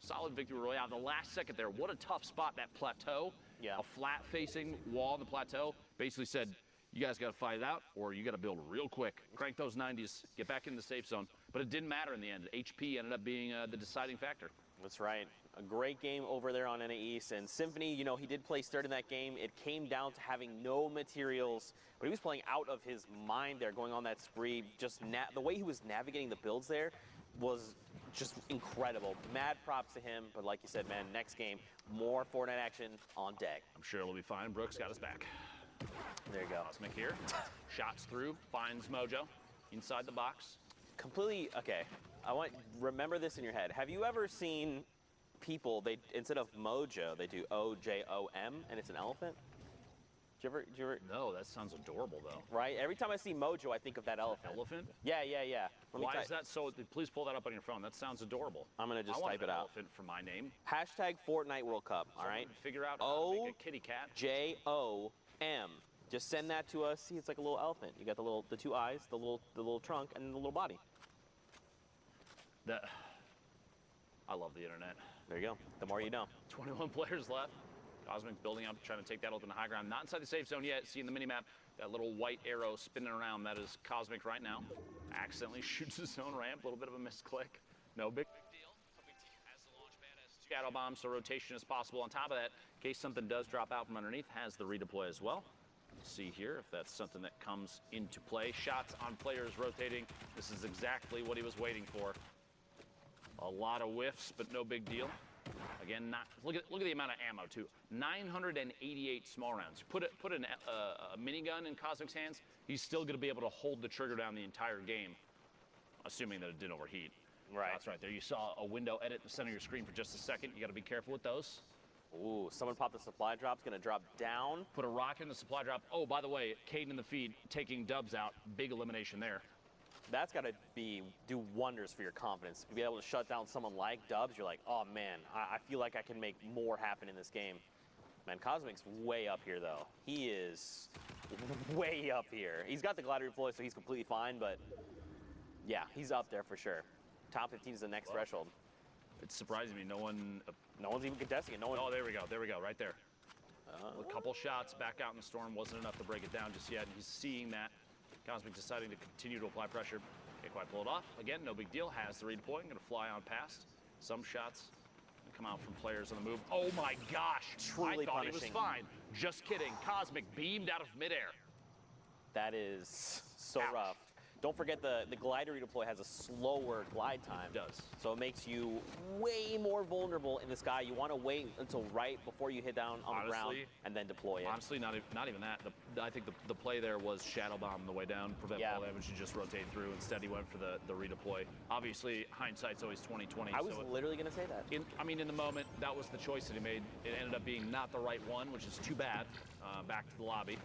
Solid victory royale. The last second there, what a tough spot, that plateau. Yeah. A flat-facing wall on the plateau. Basically said, you guys got to fight it out, or you got to build real quick. Crank those 90s, get back in the safe zone. But it didn't matter in the end. HP ended up being the deciding factor. That's right. A great game over there on NA East. And Symphony, you know, he did place third in that game. It came down to having no materials, but he was playing out of his mind there, going on that spree. Just the way he was navigating the builds there was just incredible. Mad props to him. But like you said, man, next game, more Fortnite action on deck. I'm sure it'll be fine. Brooks got his back. There you go. Cosmic here. Shots through, finds Mojo inside the box. Completely, okay. Remember this in your head. Have you ever seen people, they instead of Mojo, they do O-J-O-M, and it's an elephant? Did you ever? No, that sounds adorable, though. Right? Every time I see Mojo, I think of that elephant. Elephant? Yeah. Why is that so? Please pull that up on your phone. That sounds adorable. I'm going to just type it out. Elephant for my name. Hashtag Fortnite World Cup, all right? Figure out how to make a kitty cat. O-J-O-M. Just send that to us. See, it's like a little elephant. You got the 2 eyes, the little trunk, and the little body. I love the internet. There you go. The more you know. 21 players left. Cosmic building up, trying to take that ultimate high ground. Not inside the safe zone yet. See in the minimap, that little white arrow spinning around. That is Cosmic right now. Accidentally shoots his own ramp. A little bit of a misclick. No big deal. Has the launch pad, has shadow bombs, so rotation is possible. On top of that, in case something does drop out from underneath, has the redeploy as well. See here if that's something that comes into play. Shots on players rotating. This is exactly what he was waiting for. A lot of whiffs, but no big deal. Again, look at the amount of ammo too. 988 small rounds. Put a minigun in Cosmic's hands, he's still going to be able to hold the trigger down the entire game, assuming that it didn't overheat. Right. That's right there. You saw a window edit in the center of your screen for just a second. You got to be careful with those. Ooh, someone popped the supply drop. It's going to drop down. Put a rocket in the supply drop. Oh, by the way, Caden in the feed taking Dubs out. Big elimination there. That's got to do wonders for your confidence. To be able to shut down someone like Dubs, you're like, oh man, I feel like I can make more happen in this game. Man, Cosmic's way up here though. He is way up here. He's got the glider deploy, so he's completely fine, but yeah, he's up there for sure. Top 15 is the next threshold. It's surprising me, no one's even contesting it. Oh, there we go, right there. A couple shots back out in the storm wasn't enough to break it down just yet, and he's seeing that. Cosmic deciding to continue to apply pressure. Can't quite pull it off. Again, no big deal. Has the redeploy. Going to fly on past. Some shots come out from players on the move. Oh my gosh! Truly I thought punishing. He was fine. Just kidding. Cosmic beamed out of midair. That is so rough. Don't forget the glider redeploy has a slower glide time. It does. So it makes you way more vulnerable in the sky. You want to wait until right before you hit down on the ground and then deploy it. Honestly, not even that. I think the play there was shadow bomb on the way down, prevent fall damage, and just rotate through. Instead, he went for the redeploy. Obviously, hindsight's always 20/20. I was literally going to say that. In the moment, that was the choice that he made. It ended up being not the right one, which is too bad. Back to the lobby.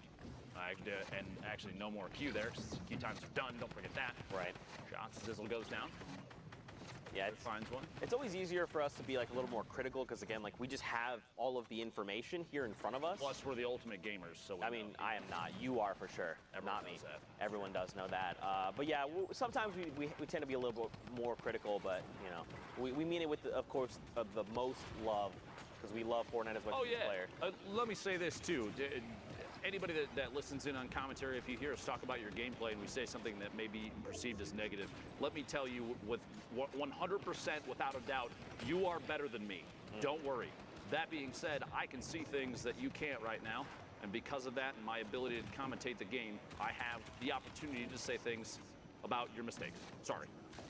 And actually no more Q there, because Q times are done, don't forget that. Right. Shots, Zizzle goes down. Yeah, it finds one. It's always easier for us to be like a little more critical, because again, like we just have all of the information here in front of us. Plus, we're the ultimate gamers, so I mean, I am not. You are for sure. Everyone not me. knows that. Everyone does know that. But yeah, sometimes we tend to be a little bit more critical, but you know, we mean it with, of course, the most love, because we love Fortnite as much as the player. Let me say this too. Anybody that listens in on commentary, if you hear us talk about your gameplay and we say something that may be perceived as negative, let me tell you with 100% without a doubt, you are better than me. Don't worry. That being said, I can see things that you can't right now, and because of that and my ability to commentate the game, I have the opportunity to say things about your mistakes. Sorry.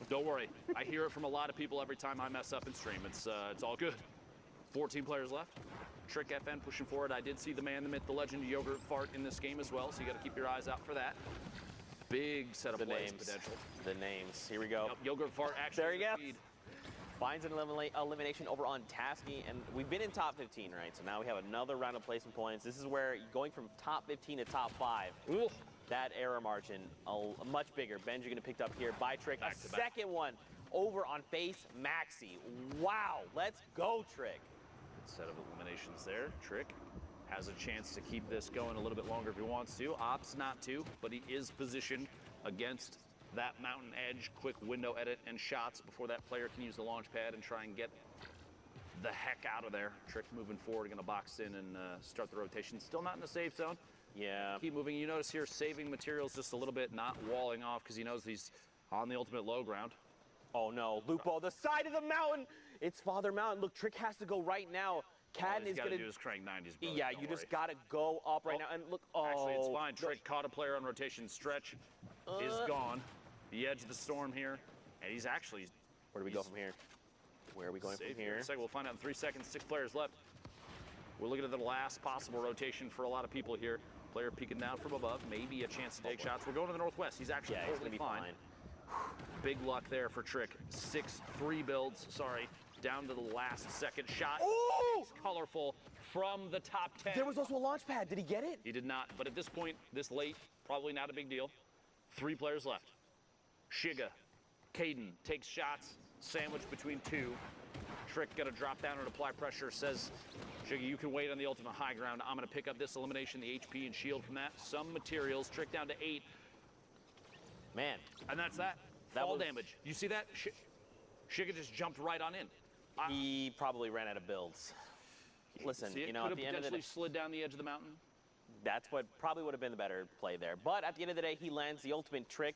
Don't worry. I hear it from a lot of people every time I mess up in stream. It's all good. 14 players left. Trick FN pushing forward. I did see the man, the myth, the legend, Yogurt Fart in this game as well, so you got to keep your eyes out for that. Big set of plays potential. The names. Here we go. Yep, Yogurt Fart actually. There he goes. Finds an elimination over on Tasky, and we've been in top 15, right? So now we have another round of placement points. This is where going from top 15 to top 5. Ooh. That error margin, much bigger. Benji going to pick up here by Trick. A second one over on Face Maxi. Wow, let's go, Trick. Good set of eliminations there. Trick has a chance to keep this going a little bit longer if he wants to. Opts not to, but he is positioned against that mountain edge. Quick window edit and shots before that player can use the launch pad and try and get the heck out of there. Trick moving forward, going to box in and start the rotation. Still not in the safe zone. Yeah. Keep moving. You notice here saving materials just a little bit, not walling off because he knows he's on the ultimate low ground. Oh no, Lupo, the side of the mountain. It's Father Mountain. Look, Trick has to go right now. Cadden is going to do is crank 90s, brother. Yeah, you just got to go up right now. And look, actually, it's fine. Trick caught a player on rotation. Stretch is gone. The edge of the storm here, and he's actually. Where do we go from here? Where are we going from here? We'll find out in 3 seconds. 6 players left. We're looking at the last possible rotation for a lot of people here. Player peeking down from above, maybe a chance to take shots. We're going to the northwest. He's actually totally fine. Big luck there for Trick. 6-3 builds, sorry, down to the last second shot. Oh! Colorful from the top 10. There was also a launch pad. Did he get it? He did not, but at this point, this late, probably not a big deal. 3 players left. Shiga, Caden takes shots, sandwiched between 2. Trick got to drop down and apply pressure, says, Shiga, you can wait on the ultimate high ground. I'm going to pick up this elimination, the HP and shield from that. Some materials, Trick down to 8. Man. And that's that. Fall damage. You see that? Shiga just jumped right on in. He probably ran out of builds. Listen, you know, at the end of the day, slid down the edge of the mountain. That's what probably would have been the better play there. But at the end of the day, he lands the ultimate Trick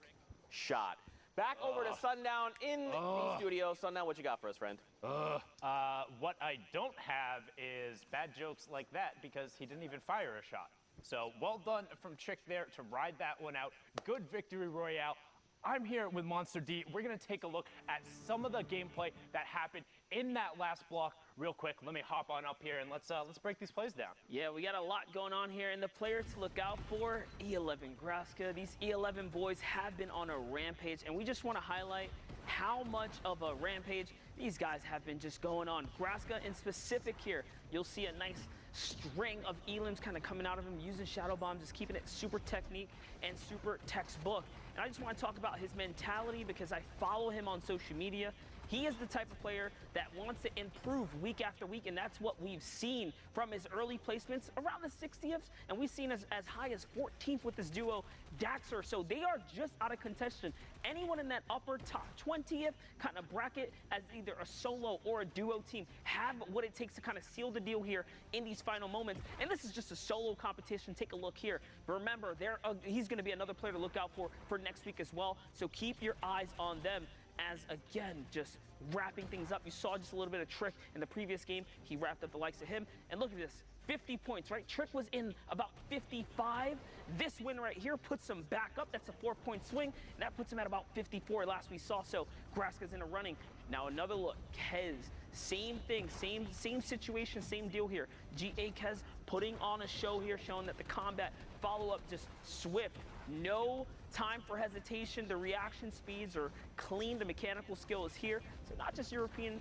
shot. Back over to Sundown in the studio. Sundown, what you got for us, friend? What I don't have is bad jokes like that because he didn't even fire a shot. So well done from Trick there to ride that one out. Good victory royale. I'm here with Monster D. We're going to take a look at some of the gameplay that happened in that last block real quick. Let me hop on up here and let's break these plays down. Yeah, we got a lot going on here, and the player to look out for, E11 Graska. These E11 boys have been on a rampage, and we just want to highlight how much of a rampage these guys have been just going on. Graska in specific here, you'll see a nice string of elims kind of coming out of him, using shadow bombs, just keeping it super technique and super textbook. And I just want to talk about his mentality because I follow him on social media. He is the type of player that wants to improve week after week, and that's what we've seen from his early placements around the 60th, and we've seen as high as 14th with this duo, Daxter. So they are just out of contention. Anyone in that upper top 20th kind of bracket as either a solo or a duo team have what it takes to kind of seal the deal here in these final moments. And this is just a solo competition. Take a look here. But remember, he's going to be another player to look out for next week as well. So keep your eyes on them. As again, just wrapping things up. You saw just a little bit of Trick in the previous game. He wrapped up the likes of him. And look at this, 50 points, right? Trick was in about 55. This win right here puts him back up. That's a 4-point swing. And that puts him at about 54 last we saw. So Graska's in a running. Now another look, Kez, same thing, same situation, same deal here. GA Kez putting on a show here, showing that the combat follow-up just swift. No time for hesitation. The reaction speeds are clean. The mechanical skill is here. So not just European,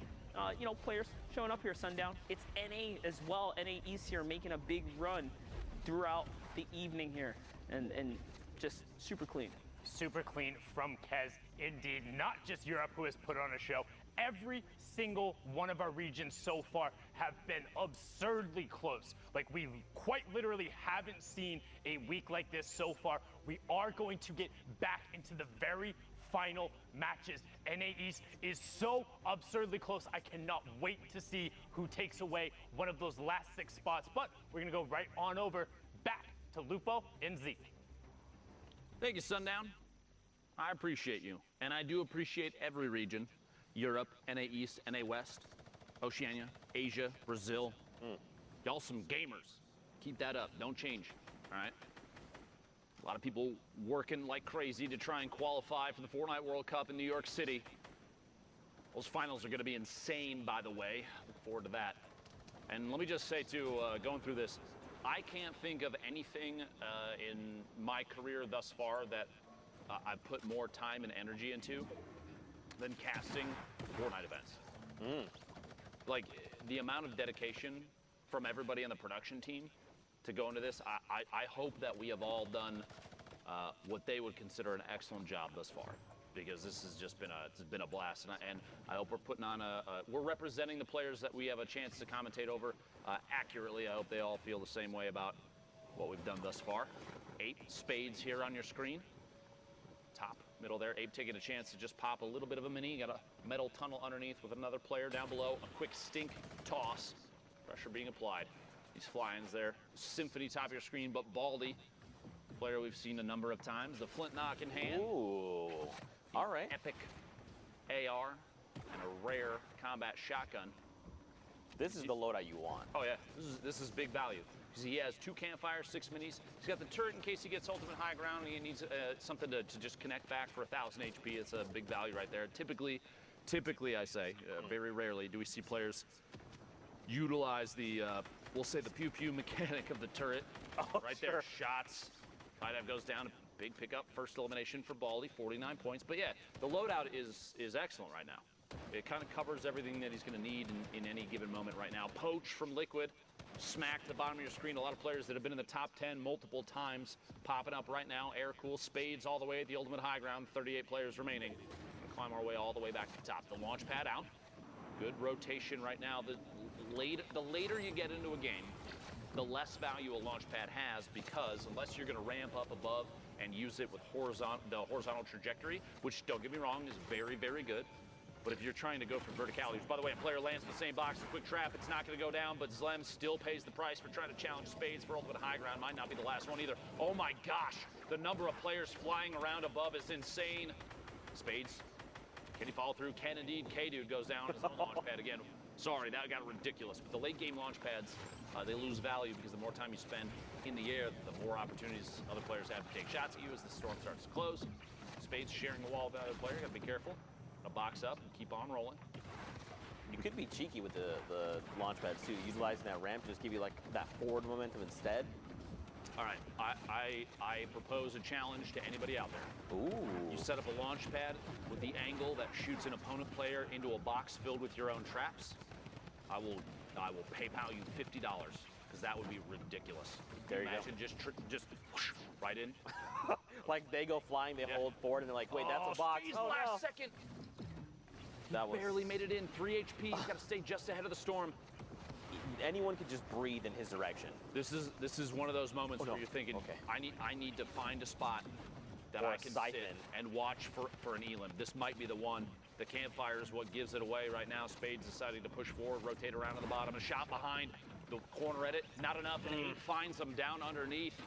players showing up here, Sundown. It's NA as well. NA East here making a big run throughout the evening here, and just super clean. Super clean from Kez, indeed. Not just Europe who has put on a show. Every single one of our regions so far have been absurdly close. Like, we quite literally haven't seen a week like this so far. We are going to get back into the very final matches. NA East is so absurdly close. I cannot wait to see who takes away one of those last 6 spots. But we're going to go right on over back to Lupo and Zeke. Thank you, Sundown. I appreciate you. And I do appreciate every region. Europe, NA East, NA West, Oceania, Asia, Brazil. Y'all some gamers. Keep that up. Don't change. All right? A lot of people working like crazy to try and qualify for the Fortnite World Cup in New York City. Those finals are going to be insane, by the way. Look forward to that. And let me just say, too, going through this, I can't think of anything in my career thus far that I've put more time and energy into than casting Fortnite events. Like, the amount of dedication from everybody on the production team to go into this, I hope that we have all done what they would consider an excellent job thus far, because this has just been a blast, and I hope we're putting on we're representing the players that we have a chance to commentate over accurately. I hope they all feel the same way about what we've done thus far. 8 spades here on your screen. Top, middle there. Abe taking a chance to just pop a little bit of a mini. Got a metal tunnel underneath with another player down below. A quick stink toss. Pressure being applied. These fly-ins there. Symphony top of your screen, but Baldy, player we've seen a number of times. The flint knock in hand. Ooh. All right. Epic AR and a rare combat shotgun. This is the loadout you want. Oh yeah, this is big value. Because he has 2 campfires, 6 minis. He's got the turret in case he gets ultimate high ground and he needs something to just connect back for 1,000 HP. It's a big value right there. Typically I say, very rarely do we see players utilize the, we'll say the pew-pew mechanic of the turret. Right there, shots. Five goes down, a big pickup. First elimination for Baldy, 49 points. But yeah, the loadout is excellent right now. It kind of covers everything that he's going to need in any given moment right now. Poach from Liquid, smack to the bottom of your screen. A lot of players that have been in the top 10 multiple times popping up right now. Air Cool, Spades all the way at the ultimate high ground. 38 players remaining. We'll climb our way all the way back to the top. The launch pad out. Good rotation right now. The later you get into a game, the less value a launch pad has, because unless you're going to ramp up above and use it with the horizontal trajectory, which, don't get me wrong, is very, very good. But if you're trying to go for verticality, by the way, a player lands in the same box, a quick trap, it's not going to go down, but Zlem still pays the price for trying to challenge Spades for ultimate high ground. Might not be the last one either. Oh my gosh, the number of players flying around above is insane. Spades, can he follow through? Can indeed. K-Dude goes down his own launch pad again. Sorry, that got ridiculous. But the late game launch pads, they lose value because the more time you spend in the air, the more opportunities other players have to take shots at you as the storm starts to close. Spades sharing the wall with another player, gotta be careful. A box up and keep on rolling. You could be cheeky with the launch pads too, utilizing that ramp to just give you like that forward momentum instead. All right, I propose a challenge to anybody out there. Ooh. You set up a launch pad with the angle that shoots an opponent player into a box filled with your own traps. I will PayPal you $50 because that would be ridiculous. There you imagine go. just whoosh, right in. Like they go flying, they hold forward, and they're like, wait, that's a box. Geez, oh, last no. second. That was Barely made it in. 3 HP. He's got to stay just ahead of the storm. Anyone could just breathe in his direction. This is one of those moments where you're thinking, I need to find a spot that I can sit and watch for an elim. This might be the one. The campfire is what gives it away right now. Spades deciding to push forward, rotate around to the bottom. A shot behind the corner at it. Not enough. And 8 finds them down underneath.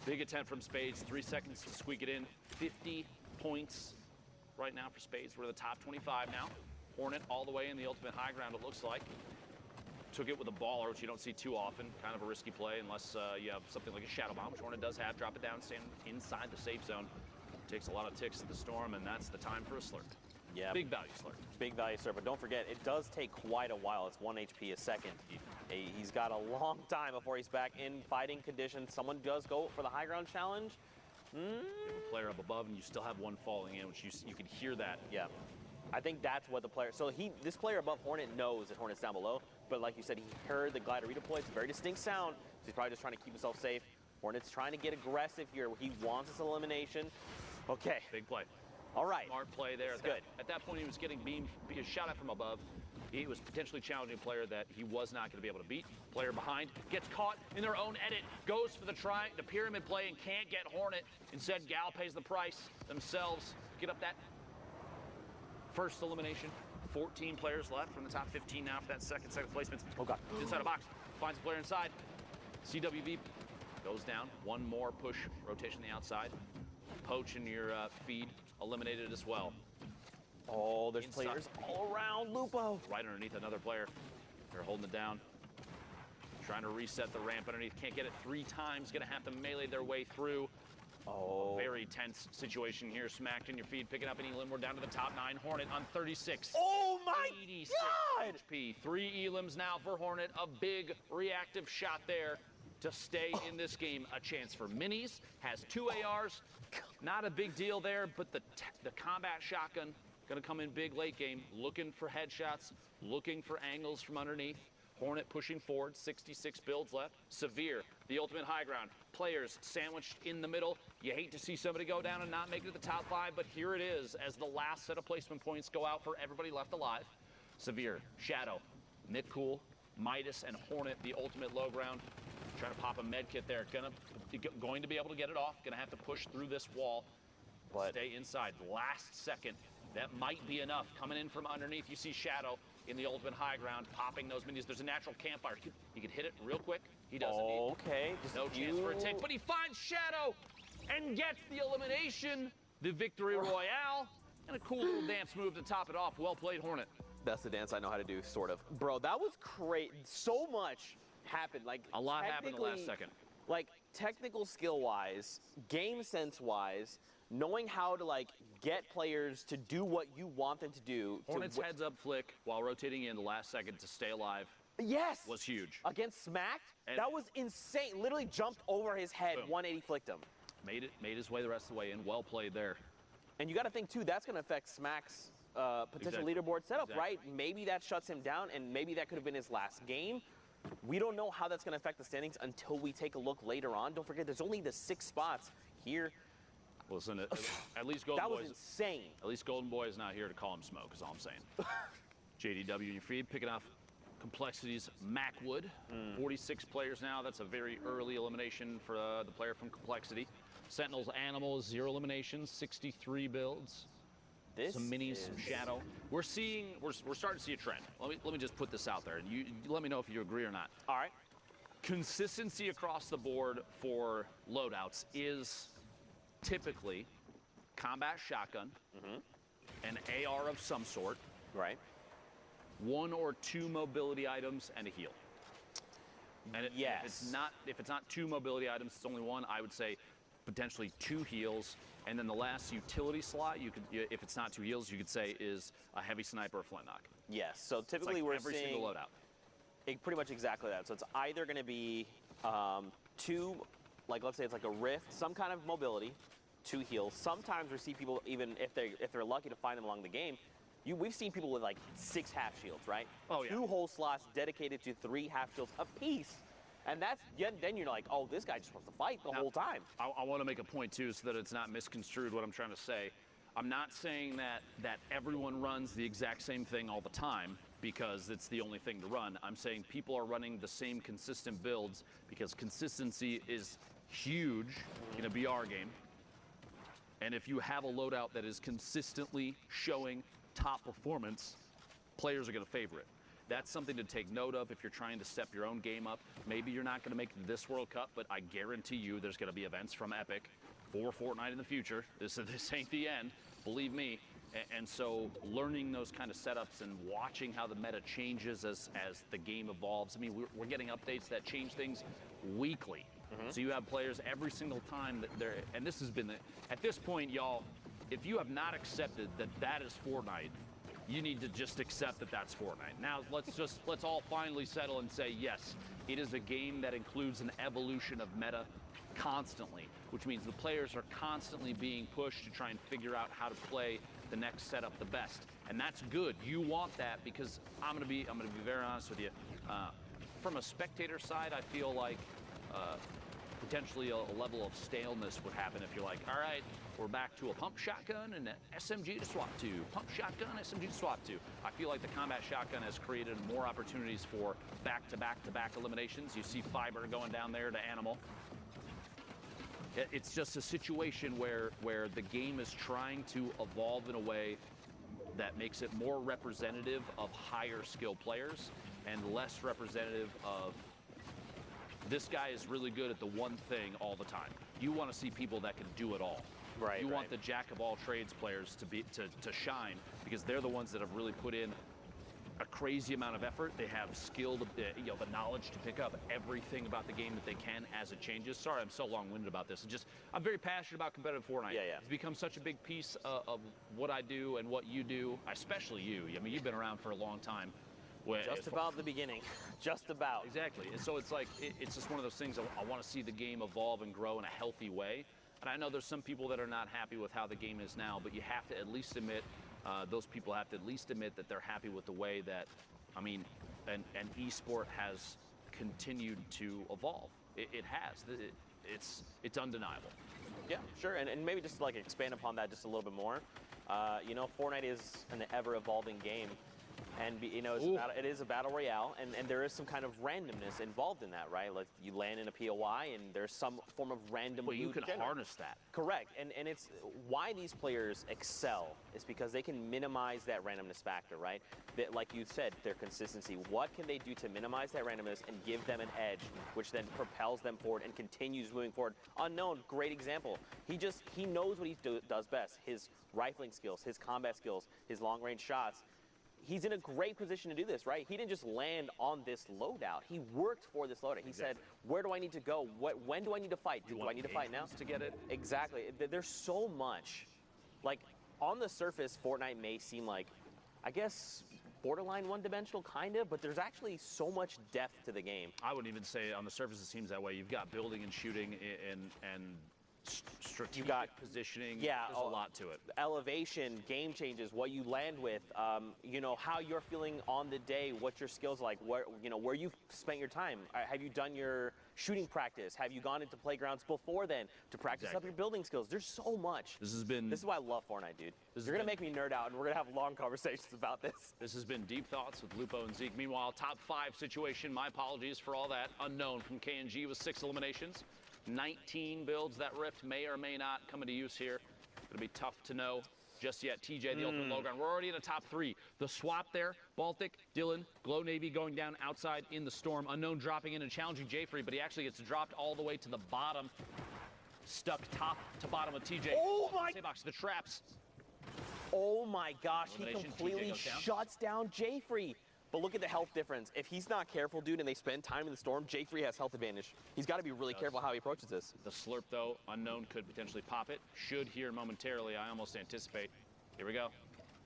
Big attempt from Spades. 3 seconds to squeak it in. 50 points right now for Spades. We're in the top 25 now. Hornet all the way in the ultimate high ground, it looks like. Took it with a baller, which you don't see too often. Kind of a risky play unless you have something like a shadow bomb, which Hornet does have. Drop it down, stand inside the safe zone. Takes a lot of ticks to the storm, and that's the time for a slurp. Yeah. Big value slurp. Big value slurp, but don't forget, it does take quite a while. It's 1 HP a second. He's got a long time before he's back in fighting condition. Someone does go for the high ground challenge. You have a player up above, and you still have one falling in, which you can hear that. Yeah. I think that's what the player, so this player above Hornet knows that Hornet's down below, but like you said, he heard the glider redeploy. It's a very distinct sound, so he's probably just trying to keep himself safe. Hornet's trying to get aggressive here. He wants this elimination. Okay. Big play. All right. Smart play there. Good. At that point, he was getting shot at from above. He was potentially challenging a player that he was not going to be able to beat. Player behind gets caught in their own edit, goes for the pyramid play and can't get Hornet. Instead, Gal pays the price themselves. Get up that first elimination. 14 players left from the top 15 now for that second placement. Oh, God. Inside a box. Finds a player inside. CWV goes down. One more push rotation on the outside. Poach in your feed. Eliminated as well. Oh, there's players all around Lupo. Right underneath another player. They're holding it down. Trying to reset the ramp underneath. Can't get it 3 times. Gonna have to melee their way through. A very tense situation here. Smacked in your feed, picking up an Elim. We're down to the top 9. Hornet on 36. Oh my 86 God! HP. 3 Elims now for Hornet. A big reactive shot there to stay in this game. A chance for minis. Has 2 ARs. Not a big deal there, but the combat shotgun going to come in big late game. Looking for headshots. Looking for angles from underneath. Hornet pushing forward, 66 builds left. Severe, the ultimate high ground. Players sandwiched in the middle. You hate to see somebody go down and not make it to the top 5, but here it is as the last set of placement points go out for everybody left alive. Severe, Shadow, Nick Cool, Midas, and Hornet, the ultimate low ground. Trying to pop a med kit there. Going to be able to get it off. Going to have to push through this wall. But stay inside. Last second. That might be enough. Coming in from underneath, you see Shadow in the ultimate high ground, popping those minis. There's a natural campfire. He could hit it real quick. He doesn't. Okay. No chance for a take, but he finds Shadow and gets the elimination, the victory royale, and a cool little dance move to top it off. Well played, Hornet. That's the dance I know how to do, sort of. Bro, that was great. So much happened. Like a lot happened in the last second. Like technical skill-wise, game sense-wise, knowing how to like get players to do what you want them to do. Hornet's heads up flick while rotating in the last second to stay alive. Yes. Was huge. Against Smacked, that was insane. Literally jumped over his head, boom. 180 flicked him. Made his way the rest of the way in. Well played there. And you got to think too, that's going to affect Smack's potential leaderboard setup, right? Maybe that shuts him down, and maybe that could have been his last game. We don't know how that's going to affect the standings until we take a look later on. Don't forget, there's only the 6 spots here. Listen, at least Golden Boy. That was insane. At least Golden Boy is not here to call him smoke, is all I'm saying. JDW in your feed, picking off Complexity's Macwood. 46 players now. That's a very early elimination for the player from Complexity. Sentinel's Animal, 0 eliminations, 63 builds. Some minis, some Shadow. We're starting to see a trend. Let me just put this out there, and you let me know if you agree or not. All right. Consistency across the board for loadouts is typically combat shotgun, an AR of some sort, right? 1 or 2 mobility items and a heal. And yes. if it's not 2 mobility items, it's only 1. I would say potentially 2 heals, and then the last utility slot, if it's not 2 heals, you could say is a heavy sniper or flintlock. Yes. So typically like we're every seeing single loadout. Pretty much exactly that. So it's either going to be 2, like let's say it's like a rift, some kind of mobility, 2 heals. Sometimes we see people, even if they're lucky to find them along the game, we've seen people with like 6 half shields, right? Oh, yeah. 2 whole slots dedicated to 3 half shields apiece. And then you're like, oh, this guy just wants to fight the whole time. I want to make a point, too, so that it's not misconstrued what I'm trying to say. I'm not saying that everyone runs the exact same thing all the time because it's the only thing to run. I'm saying people are running the same consistent builds because consistency is huge in a BR game. And if you have a loadout that is consistently showing top performance, players are going to favor it. That's something to take note of if you're trying to step your own game up. Maybe you're not going to make it to this World Cup, but I guarantee you there's going to be events from Epic for Fortnite in the future. This ain't the end, believe me. And so learning those kind of setups and watching how the meta changes as the game evolves. I mean, we're getting updates that change things weekly. So you have players every single time that they're, and this has been at this point, y'all, if you have not accepted that is Fortnite, you need to just accept that that's Fortnite. Now, let's all finally settle and say, yes, it is a game that includes an evolution of meta constantly, which means the players are constantly being pushed to try and figure out how to play the next setup the best. And that's good. You want that because I'm gonna be very honest with you. From a spectator side, I feel like potentially a level of staleness would happen if you're like, all right, we're back to a pump shotgun and an SMG to swap to. Pump shotgun, SMG to swap to. I feel like the combat shotgun has created more opportunities for back-to-back-to-back eliminations. You see Fiber going down there to Animal. It's just a situation where the game is trying to evolve in a way that makes it more representative of higher skill players and less representative of this guy is really good at the one thing all the time. You want to see people that can do it all. Right. You want the jack of all trades players to shine because they're the ones that have really put in a crazy amount of effort. They have skill, the knowledge to pick up everything about the game that they can as it changes. Sorry, I'm so long-winded about this. I'm very passionate about competitive Fortnite. Yeah. It's become such a big piece of what I do and what you do, especially you. I mean, you've been around for a long time. Just about the beginning. Just about. Exactly. And so it's like, it's just one of those things I want to see the game evolve and grow in a healthy way. And I know there's some people that are not happy with how the game is now, but you have to at least admit, those people have to at least admit that they're happy with the way that, I mean, an esport has continued to evolve. It has. It's undeniable. Yeah, sure. And maybe just like expand upon that just a little bit more. Fortnite is an ever-evolving game. And it is a battle royale, and there is some kind of randomness involved in that, right? Like you land in a POI, and there's some form of random. Well, you can harness that. Correct, and it's why these players excel is because they can minimize that randomness factor, right? Like you said, their consistency. What can they do to minimize that randomness and give them an edge, which then propels them forward and continues moving forward? Unknown, great example. He knows what he does best. His rifling skills, his combat skills, his long-range shots. He's in a great position to do this, right? He didn't just land on this loadout. He worked for this loadout. He said, where do I need to go? When do I need to fight? Do I need to fight now? To get it? Exactly. There's so much. Like, on the surface, Fortnite may seem like, I guess, borderline one-dimensional, kind of, but there's actually so much depth to the game. I wouldn't even say on the surface it seems that way. You've got building and shooting and strategic positioning. Yeah, there's a lot to it. Elevation, game changes, what you land with, how you're feeling on the day, what your skills like, where you've spent your time. Have you done your shooting practice? Have you gone into playgrounds before then to practice up your building skills? There's so much. This is why I love Fortnite, dude. You're gonna make me nerd out, and we're gonna have long conversations about this. This has been Deep Thoughts with Lupo and Zeke. Meanwhile, top 5 situation. My apologies for all that. Unknown from KNG with 6 eliminations. 19 builds. That Rift may or may not come into use here. It'll be tough to know just yet. TJ, the ultimate low ground. We're already in the top 3. The swap there, Baltic, Dylan, Glow Navy going down outside in the storm. Unknown dropping in and challenging Jfree, but he actually gets dropped all the way to the bottom. Stuck top to bottom of TJ. Oh my! Box, the traps. Oh my gosh, he completely shuts down Jfree. But look at the health difference. If he's not careful, dude, and they spend time in the storm, Jfree has health advantage. He's got to be really careful how he approaches this. The slurp, though, Unknown could potentially pop it. Should here momentarily, I almost anticipate. Here we go.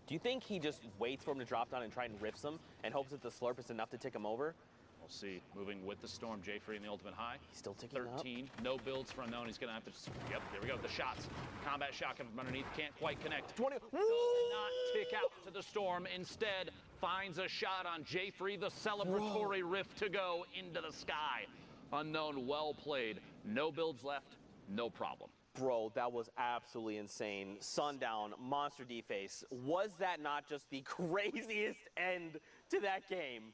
Do you think he just waits for him to drop down and try and rips him and hopes that the slurp is enough to tick him over? We'll see. Moving with the storm, Jfree in the ultimate high. He's still ticking 13. Up. No builds for Unknown. He's going to have to... Yep, there we go. The shots. Combat shot coming from underneath. Can't quite connect. 20. Does not tick out to the storm. Instead, finds a shot on Jfree. The celebratory rift to go into the sky. Unknown, well played. No builds left. No problem. Bro, that was absolutely insane. Sundown, monster deface. Was that not just the craziest end to that game?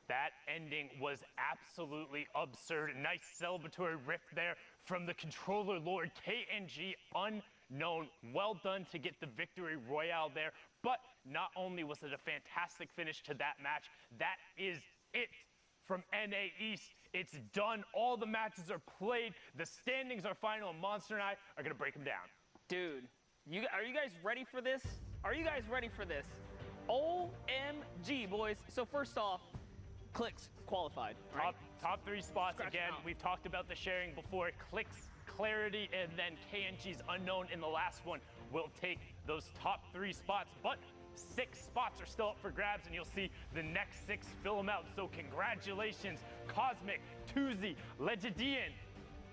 That ending was absolutely absurd. Nice celebratory rift there from the controller lord KNG. Unknown. Well done to get the victory royale there. But not only was it a fantastic finish to that match, that is it from NA East. It's done. All the matches are played. The standings are final, and Monster and I are going to break them down. Dude, are you guys ready for this? Are you guys ready for this? OMG, boys. So first off, Clicks qualified. Right? Top 3 spots again. We've talked about the sharing before. Clicks, Clarity, and then KNG's Unknown in the last one will take those top 3 spots. But 6 spots are still up for grabs, and you'll see the next 6 fill them out. So congratulations, Cosmic, Tuzi, Legendian,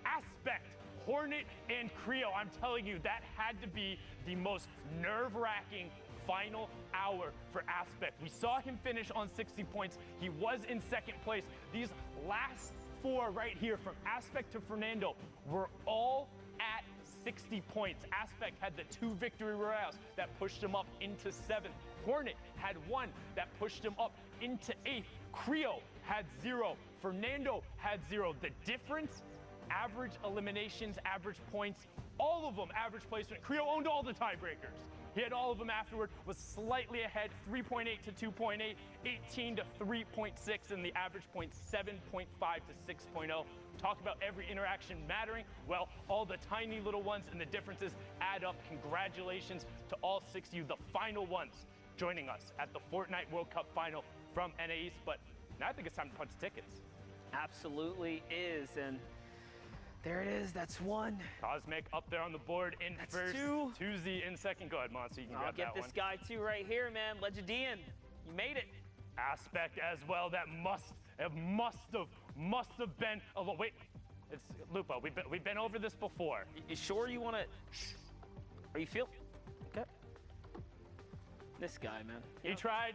Aspect, Hornet, and Creo. I'm telling you, that had to be the most nerve-wracking final hour for Aspect. We saw him finish on 60 points. He was in 2nd place. These last 4 right here, from Aspect to Fernando, were all at 60 points. Aspect had the 2 victory royales that pushed him up into 7th. Hornet had 1 that pushed him up into 8th. Creo had 0. Fernando had 0. The difference, average eliminations, average points, all of them average placement. Creo owned all the tiebreakers. He had all of them afterward, was slightly ahead, 3.8 to 2.8, 18 to 3.6, and the average point 7.5 to 6.0. Talk about every interaction mattering. Well, all the tiny little ones and the differences add up. Congratulations to all 6 of you, the final ones joining us at the Fortnite World Cup final from NA East. But now I think it's time to punch tickets. Absolutely is, and there it is. That's one. Cosmic up there on the board in That's first. two. Tuesday in second. Go ahead, Monster. You can I'll grab get that this one. guy too right here, man. Legendian. You made it. Aspect as well. That must have been. Oh wait, it's Lupo. We've been over this before. You sure you want to? Are you feel? Okay. This guy, man. He tried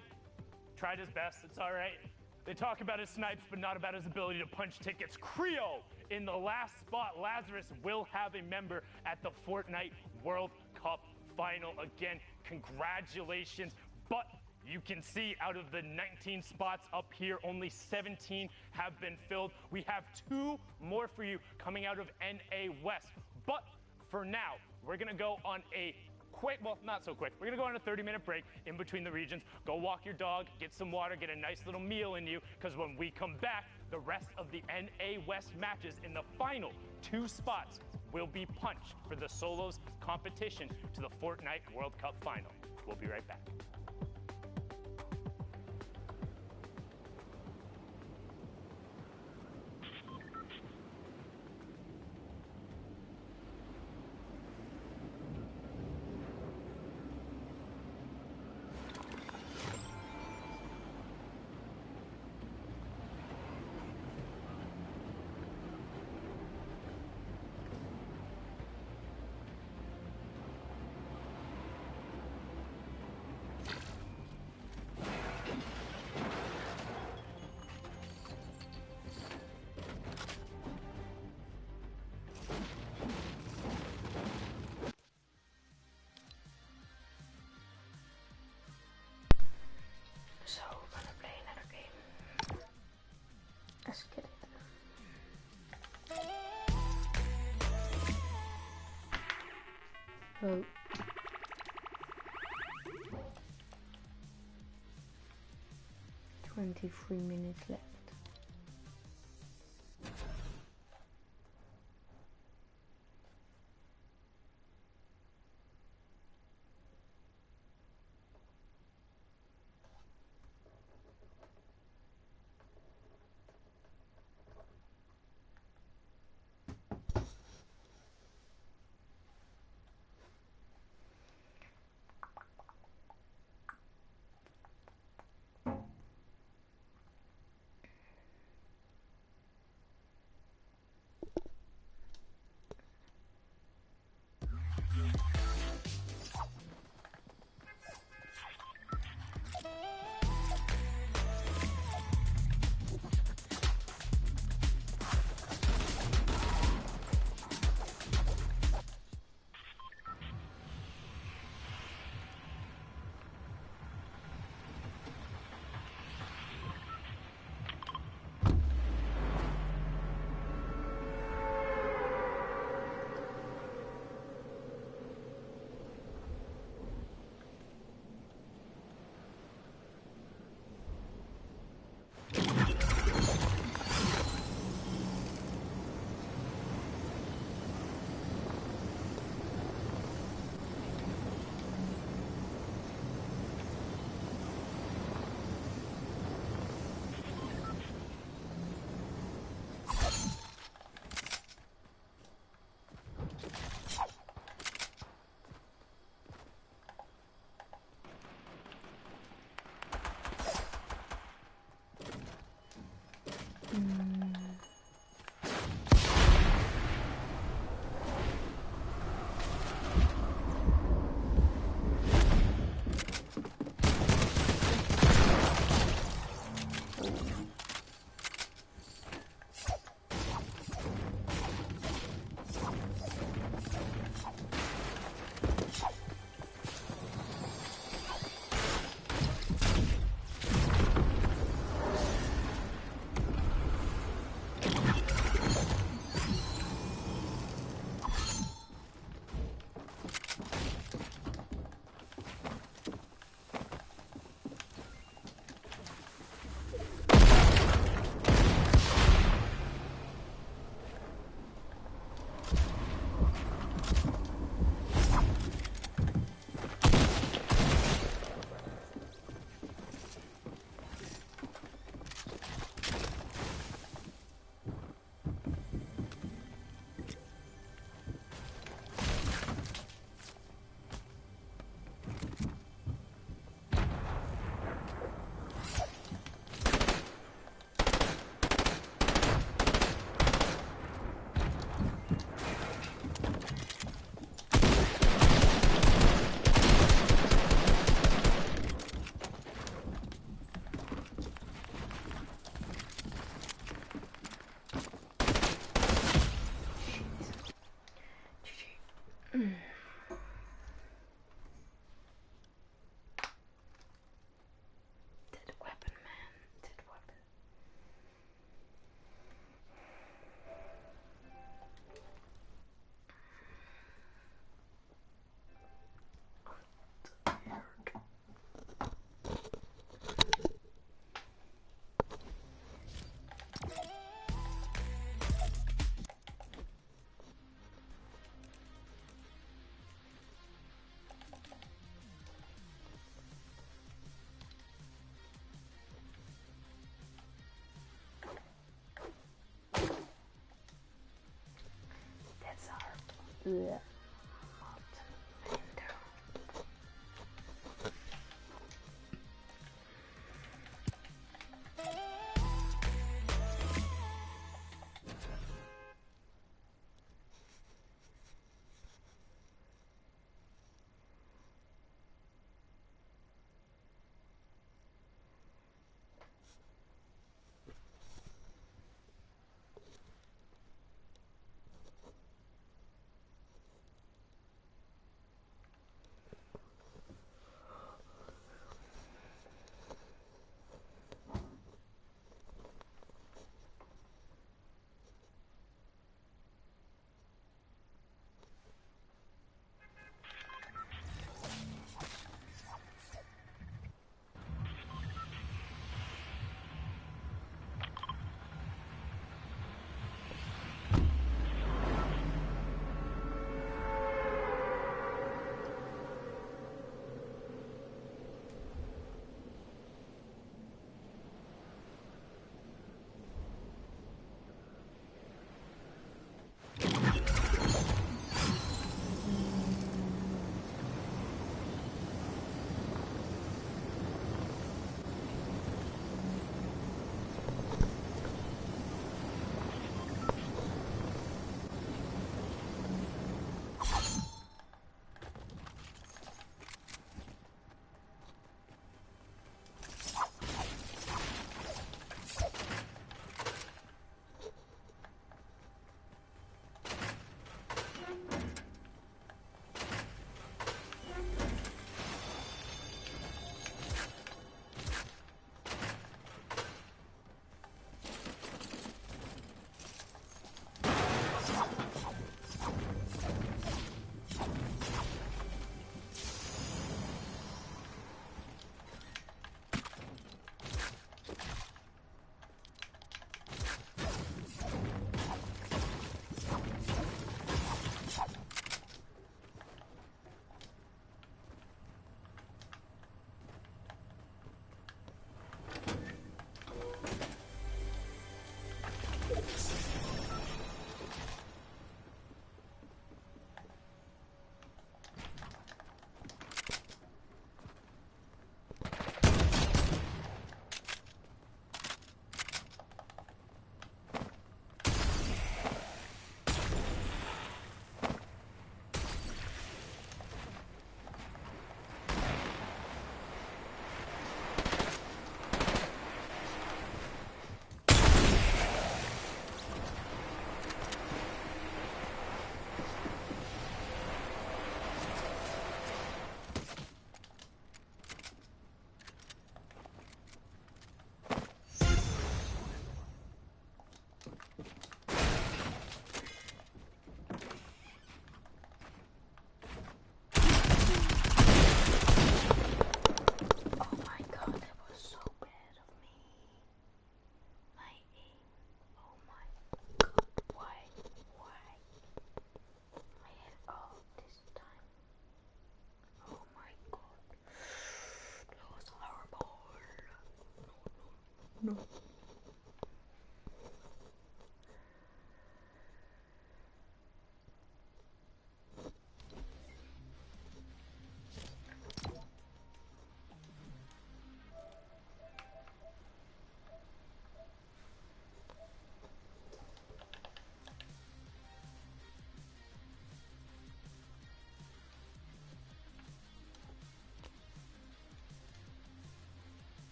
his best. It's all right. They talk about his snipes, but not about his ability to punch tickets. Creo in the last spot. Lazarus will have a member at the Fortnite World Cup final again. Congratulations. But you can see out of the 19 spots up here, only 17 have been filled. We have 2 more for you coming out of NA West. But for now, we're gonna go on a quick, well, not so quick. We're gonna go on a 30-minute break in between the regions. Go walk your dog, get some water, get a nice little meal in you, because when we come back, the rest of the NA West matches in the final 2 spots will be punched for the solos competition to the Fortnite World Cup final. We'll be right back. So we're gonna play another game. Let's get it. Oh. "23 minutes left." Yeah.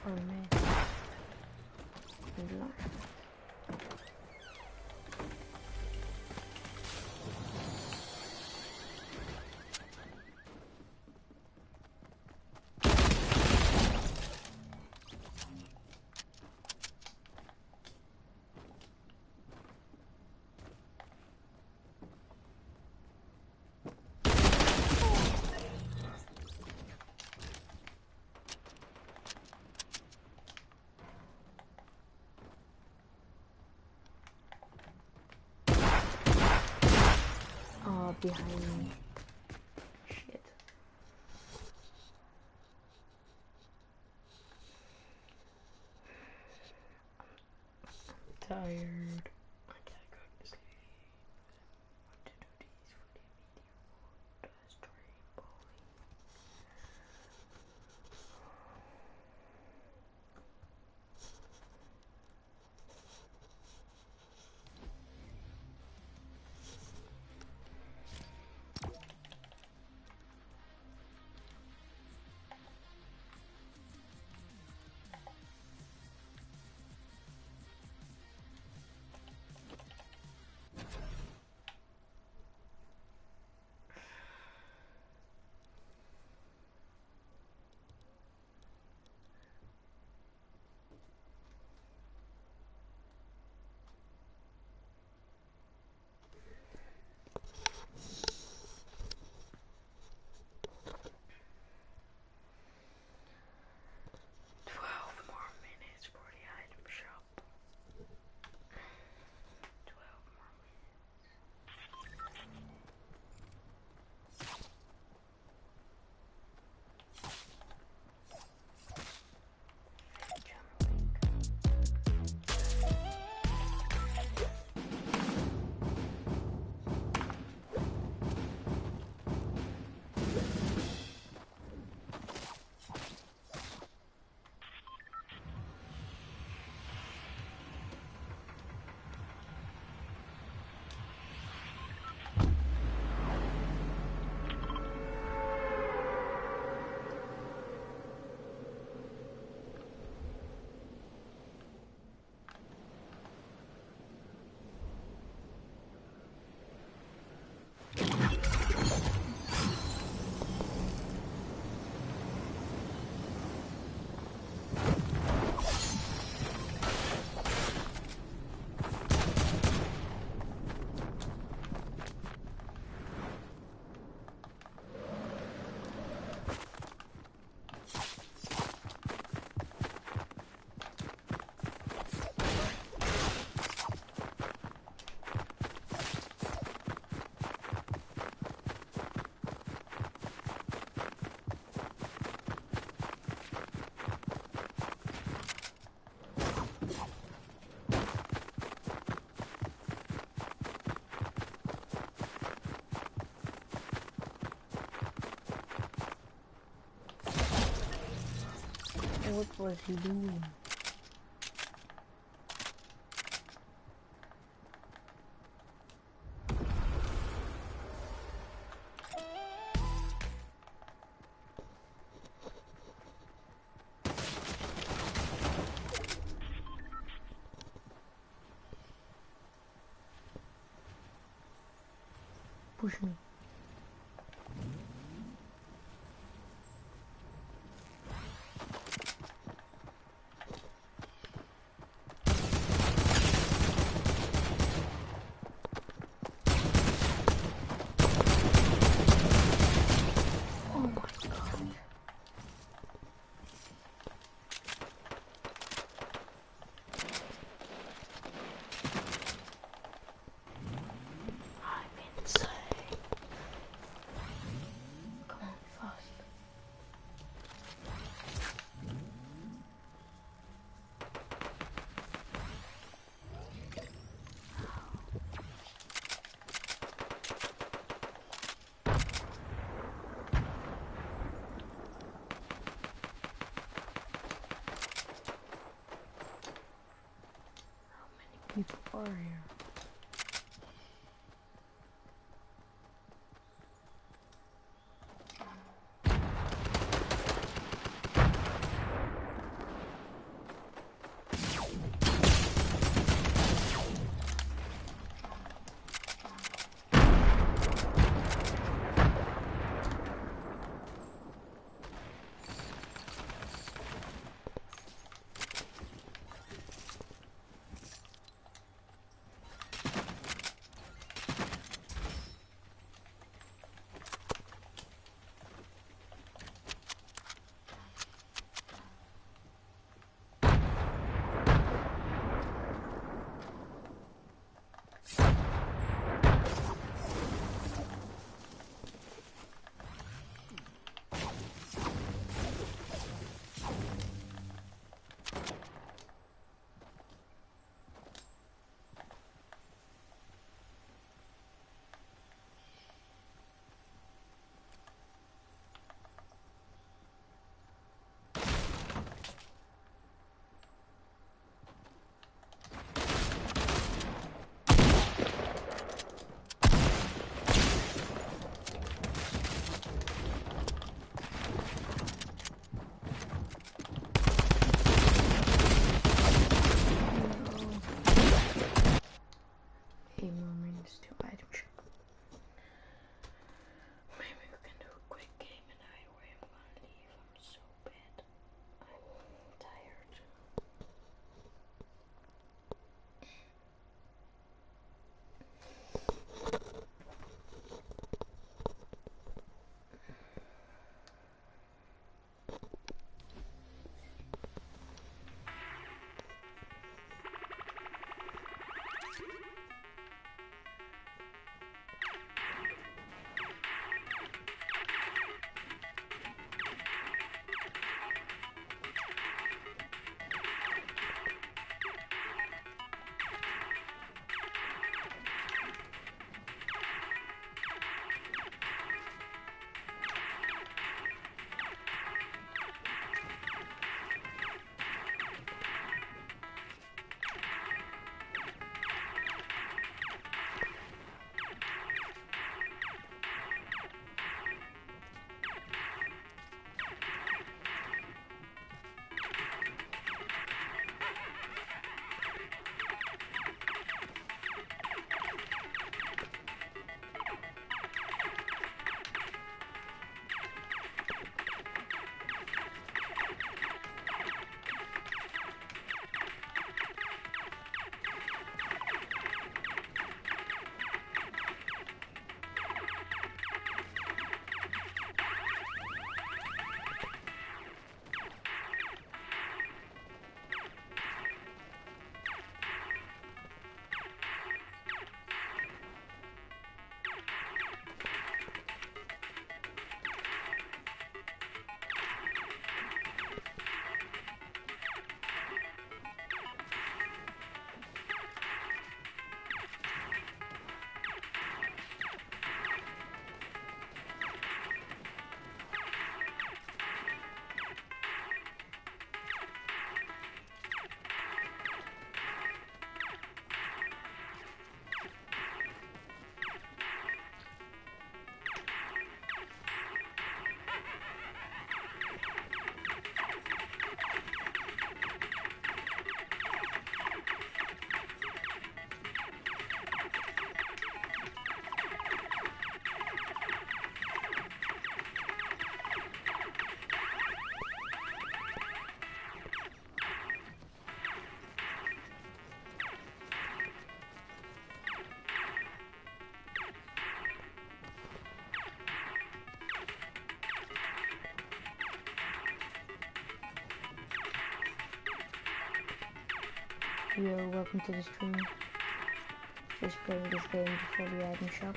Or mid. And left. Behind me. Shit. I'm tired. I gotta go to sleep. I want to do these for the video for the stream bowling. What was he doing? Push me. People are here. Yo, welcome to the stream. Just playing this game before the item shop.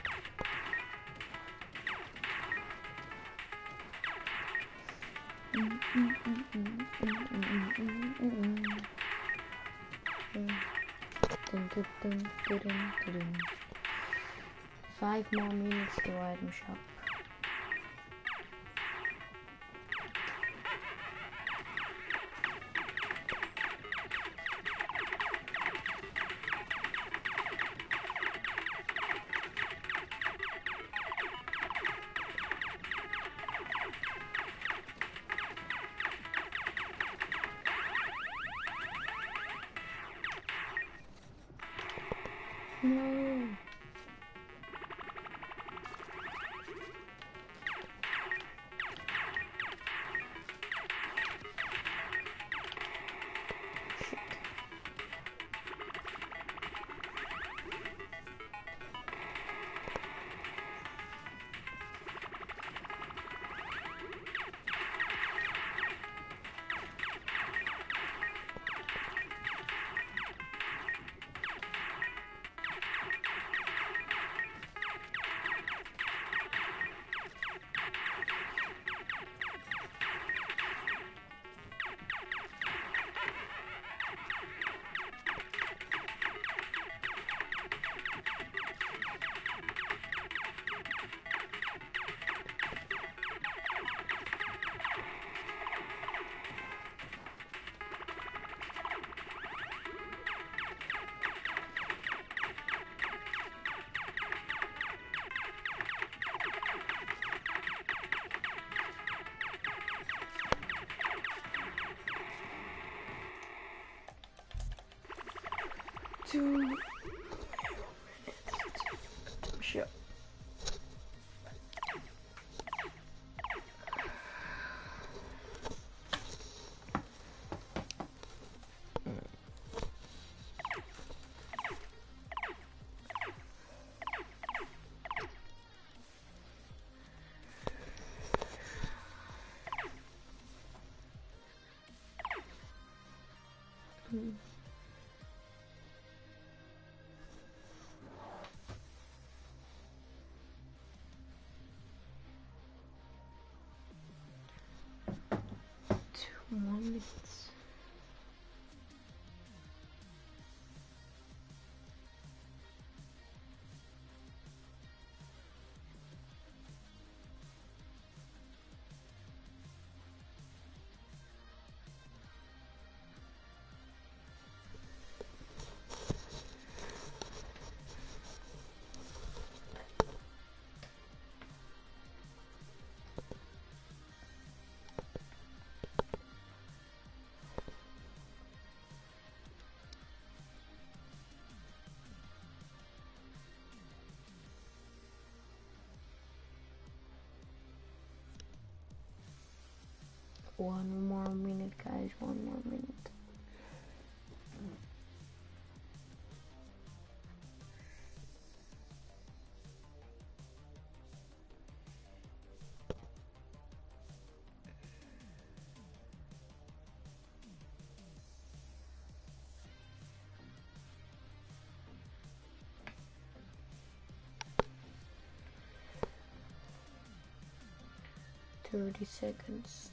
Five more minutes to item shop. No. Sure. More minutes. One more minute, guys. One more minute. Thirty seconds.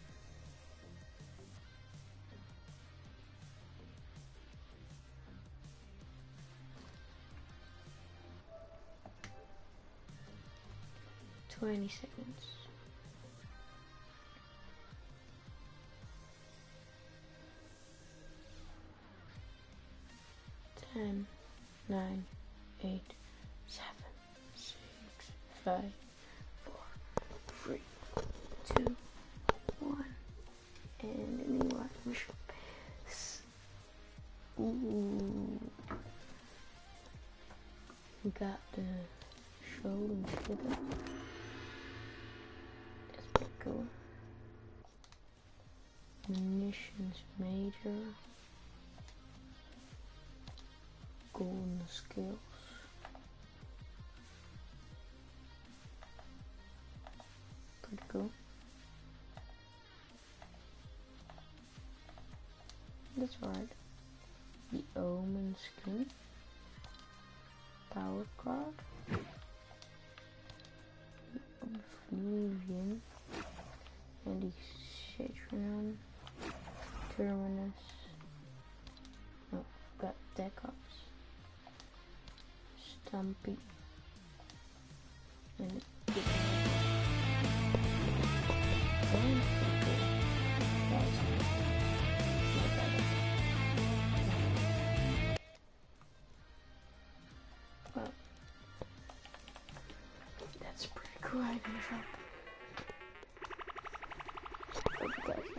$20. 10, 9, 8, 7, 6, 5, 4, 3, 2, 1, and a new item shop. Ooh. We got the show and slither. That's pretty cool. Munitions major. Golden skills. Pretty cool. That's alright. The Omen skin. Tower card. The Oblivion. And the Citronum. Terminus. Oh, got Deck Ups. Stumpy. And the well, that's pretty cool item shop. Hope you guys